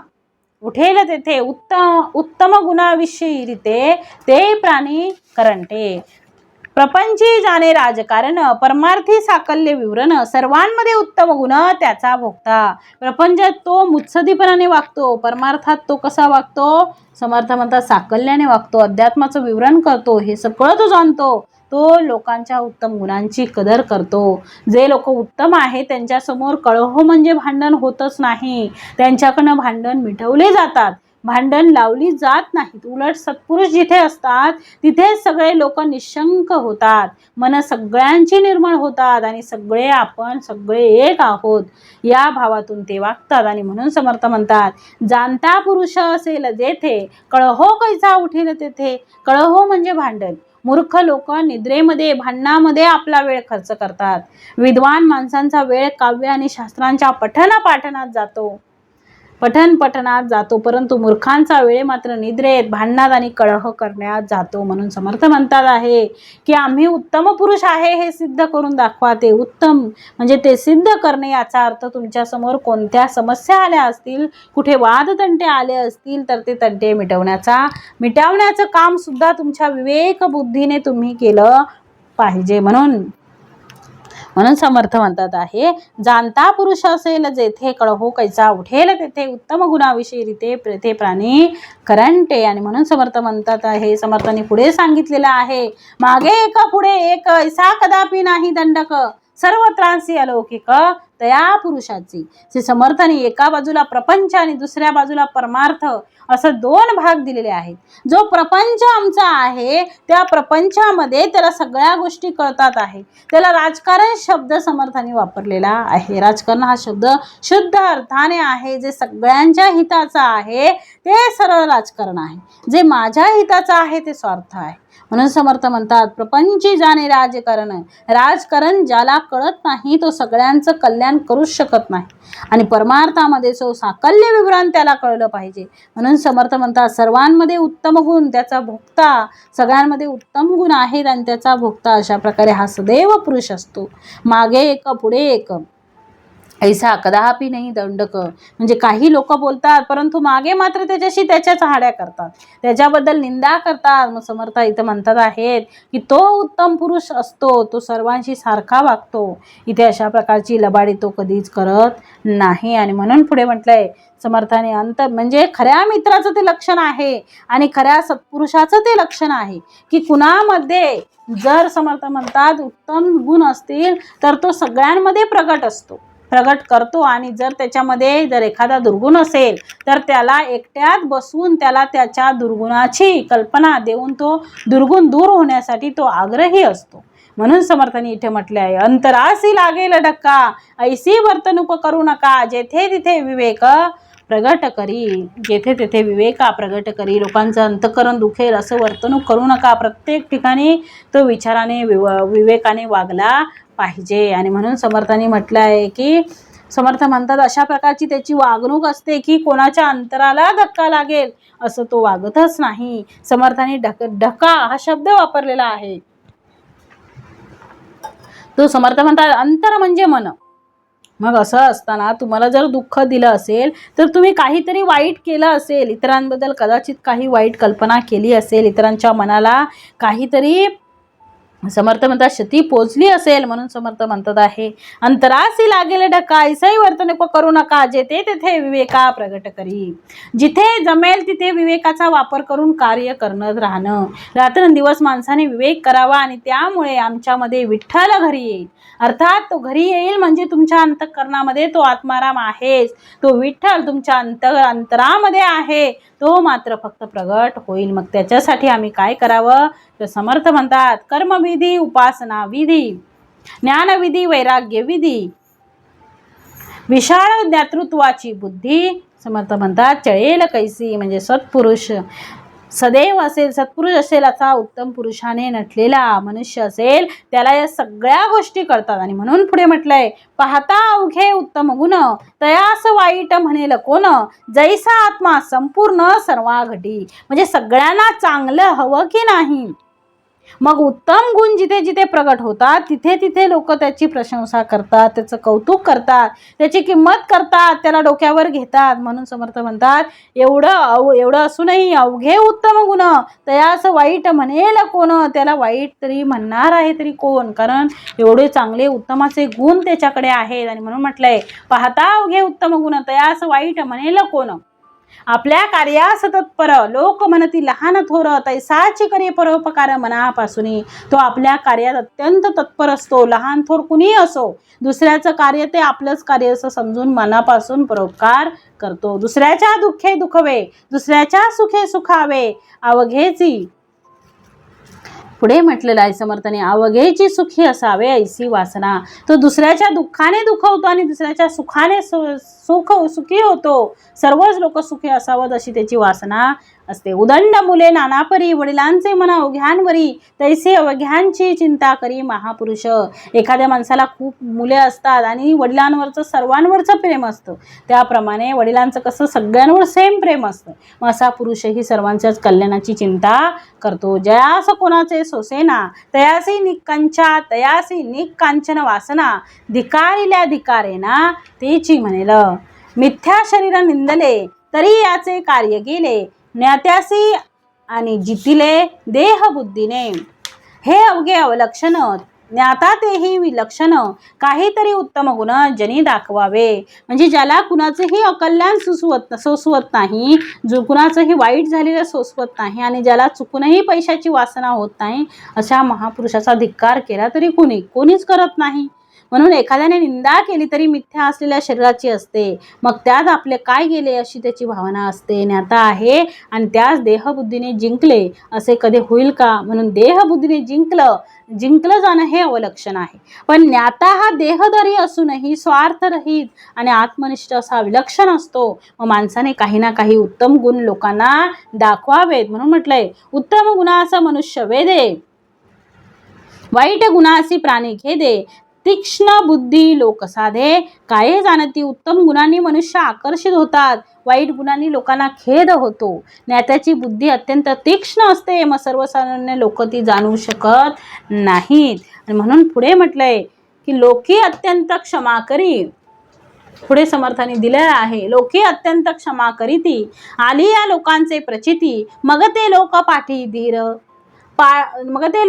उठेल तेथे उत्तम गुणाविषयी रीते ते प्राणी करंटे. प्रपंची जाणे राजकारण, परमार्थी साकल्य विवरण. सर्वांमध्ये उत्तम गुण त्याचा भोगता. प्रपंचात तो मुत्सदीपणाने वागतो, परमार्थात तो कसा वागतो, समर्थ म्हणतात साकल्याने वागतो, अध्यात्माचं विवरण करतो, हे सगळं तो जाणतो. तो लोकांच्या उत्तम गुणांची कदर करतो. जे लोक उत्तम आहेत त्यांच्यासमोर कळहो म्हणजे भांडण होतच नाही. त्यांच्याकडनं भांडण मिटवले जातात, भांडण लावली जात नाहीत. उलट सत्पुरुष जिथे असतात तिथे सगळे लोक निशंक होतात, मन सगळ्यांची निर्मळ होतात आणि आपण सगळे एक आहोत या भावातून ते वागतात. आणि म्हणून समर्थ म्हणतात, जाणता पुरुष असेल जेथे, कळहो कैसा उठेल तेथे. कळहो म्हणजे भांडण. मूर्ख लोक निद्रेमध्ये भांडणामध्ये आपला वेळ खर्च करतात. विद्वान माणसांचा वेळ काव्य आणि शास्त्रांच्या पठणात जातो, परंतु मूर्खांचा वेळ मात्र निद्रेत, भांडणात आणि कलह करण्यात जातो. म्हणून समर्थ म्हणतात आहे की आम्ही उत्तम पुरुष आहे हे सिद्ध करून दाखवा. ते उत्तम म्हणजे ते सिद्ध करणे, याचा अर्थ तुमच्या समोर कोणत्या समस्या आल्या असतील, कुठे वादतंटे आले असतील तर ते तंटे मिटवण्याचं काम सुद्धा तुमच्या विवेक बुद्धीने तुम्ही केलं पाहिजे. म्हणून समर्थ म्हणतात आहे, जाणता पुरुष असेल जेथे, कळहो कैसा उठेल तेथे उत्तम गुणाविषयी रीते ते प्राणी करंटे. आणि म्हणून समर्थ म्हणतात आहे, समर्थांनी पुढे सांगितलेलं आहे, मागे एक पुढे एक ऐसा कदापि नाही दंडक, सर्व त्रासी अलौकिक तया पुरुषाची. श्री समर्थांनी एका बाजूला प्रपंच आणि दुसऱ्या बाजूला परमार्थ असं दोन भाग दिलेले आहेत. जो प्रपंच आमचा आहे त्या प्रपंचामध्ये त्याला सगळ्या गोष्टी कळतात आहे. त्याला राजकारण शब्द समर्थांनी वापरलेला आहे. राजकारण हा शब्द शुद्ध अर्थाने आहे. जे सगळ्यांच्या हिताचा आहे ते सरळ राजकारण आहे, जे माझ्या हिताचा आहे ते स्वार्थ आहे. म्हणून समर्थ म्हणतात, प्रपंची जाणे राजकारण ज्याला कळत नाही तो सगळ्यांचं कल्याण करूच शकत नाही. आणि परमार्थामध्ये साकल्य विवरण त्याला कळलं पाहिजे. म्हणून समर्थ म्हणतात, सर्वांमध्ये उत्तम गुण त्याचा भोगता, सगळ्यांमध्ये उत्तम गुण आहेत आणि त्याचा भोगता. अशा प्रकारे हा सदैव पुरुष असतो. मागे एक पुढे एक ऐसा कदापि नाही दंडक. म्हणजे काही लोक बोलतात परंतु मागे मात्र त्याच्याच हाड्या करतात, त्याच्याबद्दल निंदा करतात. मग समर्थ इथं म्हणतात आहेत की तो उत्तम पुरुष असतो, तो सर्वांशी सारखा वागतो. इथे अशा प्रकारची लबाडी तो कधीच करत नाही. आणि म्हणून पुढे म्हटलंय समर्थाने, म्हणजे खऱ्या मित्राचं ते लक्षण आहे आणि खऱ्या सत्पुरुषाचं ते लक्षण आहे की कुणामध्ये जर समर्थ म्हणतात उत्तम गुण असतील तर तो सगळ्यांमध्ये प्रगट करतो. आणि जर त्याच्यामध्ये जर एखादा दुर्गुण असेल तर त्याला एकट्यात बसवून त्याला त्याच्या दुर्गुणाची कल्पना देऊन तो दुर्गुण दूर होण्यासाठी तो आग्रही असतो. म्हणून समर्थांनी इथे म्हटले आहे, अंतरासी लागेल धक्का ऐसी वर्तणूक करू नका, जेथे तिथे विवेक प्रगट करी. जेथे तेथे विवेका प्रगट करी. लोकांचं अंतःकरण दुखेल असं वर्तणूक करू नका. प्रत्येक ठिकाणी तो विचाराने विवेकाने वागला पाहिजे. आणि म्हणून समर्थांनी म्हटलं आहे की समर्थ म्हणतात अशा प्रकारची त्याची वागणूक असते की कोणाच्या अंतराला धक्का लागेल असं तो वागतच नाही. समर्थांनी धक्का हा शब्द वापरलेला आहे. तो समर्थ म्हणतात अंतर म्हणजे मन, मग असं असताना तुम्हाला जर दुःख दिलं असेल तर तुम्ही काहीतरी वाईट केलं असेल, इतरांबद्दल कदाचित काही वाईट कल्पना केली असेल, इतरांच्या मनाला काहीतरी समर्थ म्हणतात क्षती पोचली असेल, म्हणून समर्थ म्हणतात आहे अंतरासी लागेल डका ऐसाही वर्तन करू नका, जेथे तेथे विवेका प्रगट करी. जिथे जमेल तिथे विवेकाचा वापर करून कार्य करणं राहणं. रात्रंदिवस माणसाने विवेक करावा आणि त्यामुळे आमच्यामध्ये विठ्ठल घरी येईल. अर्थात तो घरी येईल म्हणजे तुमच्या अंतःकरणामध्ये तो आत्माराम आहेच, तो विठ्ठल तुमच्या अंतरामध्ये आहे, तो मात्र फक्त प्रगट होईल. मग त्याच्यासाठी आम्ही काय करावं तर समर्थ म्हणतात कर्मविधी, उपासना विधी, ज्ञानविधी, वैराग्य विधी, विशाळ ज्ञातृत्वाची बुद्धी. समर्थ म्हणतात चळेल कैसी, म्हणजे सत्पुरुष सदैव असेल, सत्पुरुष असेल असा उत्तम पुरुषाने नटलेला मनुष्य असेल त्याला या सगळ्या गोष्टी कळतात. आणि म्हणून पुढे म्हटलंय पाहता अवघे उत्तम गुण, तयास वाईट म्हणेल कोण, जैसा आत्मा संपूर्ण सर्वाघटी. म्हणजे सगळ्यांना चांगलं हवं की नाही, मग उत्तम गुण जिथे जिथे प्रगट होतात तिथे तिथे लोक त्याची प्रशंसा करतात, त्याचं कौतुक करतात, त्याची किंमत करतात, त्याला डोक्यावर घेतात. म्हणून समर्थ म्हणतात एवढं असूनही अवघे उत्तम गुण, तयास वाईट म्हणेल कोण, त्याला वाईट तरी म्हणणार आहे तरी कोण, कारण एवढे चांगले उत्तमाचे गुण त्याच्याकडे आहेत. आणि म्हणून म्हटलंय पाहता अवघे उत्तम गुण, तयास वाईट म्हणेल कोण. आपल्या कार्यास तत्पर, लोक म्हणती लहान थोर, तैसाची करी परोपकार मनापासून. तो आपल्या कार्यात अत्यंत तत्पर असतो, लहान थोर कुणी असो, दुसऱ्याचं कार्य ते आपलंच कार्य असं समजून मनापासून परोपकार करतो. दुसऱ्याच्या दुःखे दुखवे, दुसऱ्याच्या सुखे सुखावे, अवघेची पुढे म्हटलेलं आहे समर्थाने अवघेची सुखी असावे ऐसी वासना. तो दुसऱ्याच्या दुःखाने दुखवतो आणि दुसऱ्याच्या सुखाने सुखी होतो. सर्वच लोक सुखी असावं अशी त्याची वासना असते. उदंड मुले नानापरी, वडिलांचे मन अवघ्यांवरी, तैसे अवघ्यांची चिंता करी महापुरुष. एखाद्या माणसाला खूप मुले असतात आणि वडिलांवरचं सर्वांवरचं प्रेम असतं, त्याप्रमाणे वडिलांचं कसं सगळ्यांवर सेम प्रेम असतं, मग असा पुरुषही सर्वांच्याच कल्याणाची चिंता करतो. जयास कोणाचे सोसेना, तयासी निकांच्या तयासी निकांचन वासना, धिकारिल्या धिकारेना तेची म्हणेल. मिथ्या शरीर निंदले तरी याचे कार्य गेले, ज्ञात्यासी आणि जितिले देह बुद्धीने. हे अवघे अवलक्षण, ज्ञाता तेही विलक्षण, काहीतरी उत्तम गुण जनी दाखवावे. म्हणजे ज्याला कुणाचंही अकल्याण सोसवत नाही, जो कुणाचंही वाईट झालेलं सोसवत नाही आणि ज्याला चुकूनही पैशाची वासना होत नाही, अशा महापुरुषाचा धिक्कार केला तरी कोणीच करत नाही. म्हणून एखाद्याने निंदा केली तरी मिथ्या असलेल्या शरीराची असते, मग त्यात आपले काय गेले अशी त्याची भावना असते. ज्ञाता आहे आणि त्याच देहबुद्धीने जिंकले असे कधी होईल का. म्हणून देहबुद्धीने जिंकलं जाणं हे अवलक्षण आहे. पण ज्ञाता हा देहधारी असूनही स्वार्थरहित आणि आत्मनिष्ठ असा विलक्षण असतो. मग माणसाने काही ना काही उत्तम गुण लोकांना दाखवावेत. म्हणून म्हटलंय उत्तम गुणास मनुष्य वेदे, वाईट गुणासी प्राणी खेदे, तीक्ष्ण बुद्धी लोक साधे. काय जाणती उत्तम गुणांनी मनुष्य आकर्षित होतात, वाईट गुणांनी लोकांना खेद होतो. ज्ञात्याची बुद्धी अत्यंत तीक्ष्ण असते, मग सर्वसामान्य लोक ती जाणू शकत नाहीत. आणि म्हणून पुढे म्हटलंय की लोकी अत्यंत क्षमा करी. पुढे समर्थाने दिलेलं आहे लोकी अत्यंत क्षमा करीती, आली या लोकांचे प्रचिती, मग ते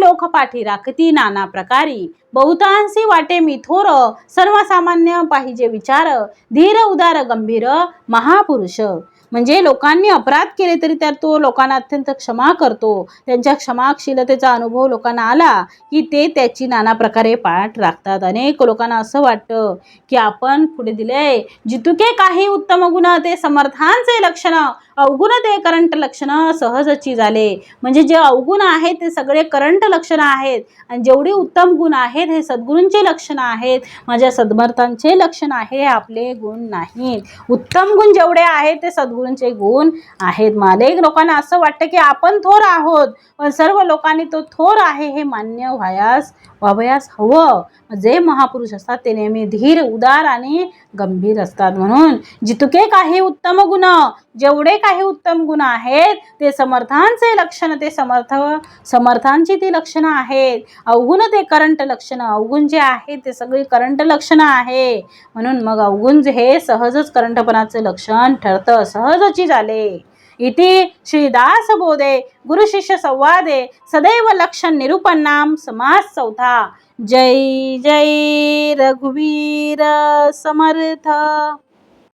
लोक पाठी राखती नाना प्रकारी. बहुतांशी वाटे मी थोर, सर्वसामान्य पाहिजे विचार, धीर उदार गंभीर महापुरुष. म्हणजे लोकांनी अपराध केले तरी त्यात तो लोकांना अत्यंत क्षमा करतो. त्यांच्या क्षमाशीलतेचा अनुभव लोकांना आला की ते त्याची नाना प्रकारे पाठ राखतात. अनेक लोकांना असं वाटतं की आपण पुढे दिले जितुके काही उत्तम गुण ते समर्थांचे लक्षण, अवगुण ते करंट लक्षण सहजची झाले. म्हणजे जे अवगुण आहेत ते सगळे करंट लक्षण आहेत आणि जेवढी उत्तम गुण आहेत हे सद्गुरूंचे लक्षण आहेत, माझ्या सद्मर्थांचे लक्षण आहे, आपले गुण नाहीत. उत्तम गुण जेवढे आहेत ते सद्गुरूंचे गुण आहेत. मालेक लोकांना असं वाटतं की आपण थोर आहोत, पण सर्व लोकांनी तो थोर आहे हे मान्य व्हावयास हवं. जे महापुरुष असतात ते नेहमी धीर उदार आणि गंभीर असतात. म्हणून जितके काही उत्तम गुण जेवढे काही उत्तम गुण आहेत ते समर्थांचे लक्षण, ते समर्थांची ती लक्षणं आहेत. अवगुण ते करंट लक्षणं, अवगुण जे आहे ते सगळी करंट लक्षणं आहे. म्हणून मग अवगुण हे सहजच करंटपणाचे लक्षण ठरतं, सहजची झाले. इति श्रीदास बोधे गुरुशिष्य संवादे सदैव लक्षण निरूपणाम समास चौथा. जय जय रघुवीर समर्थ.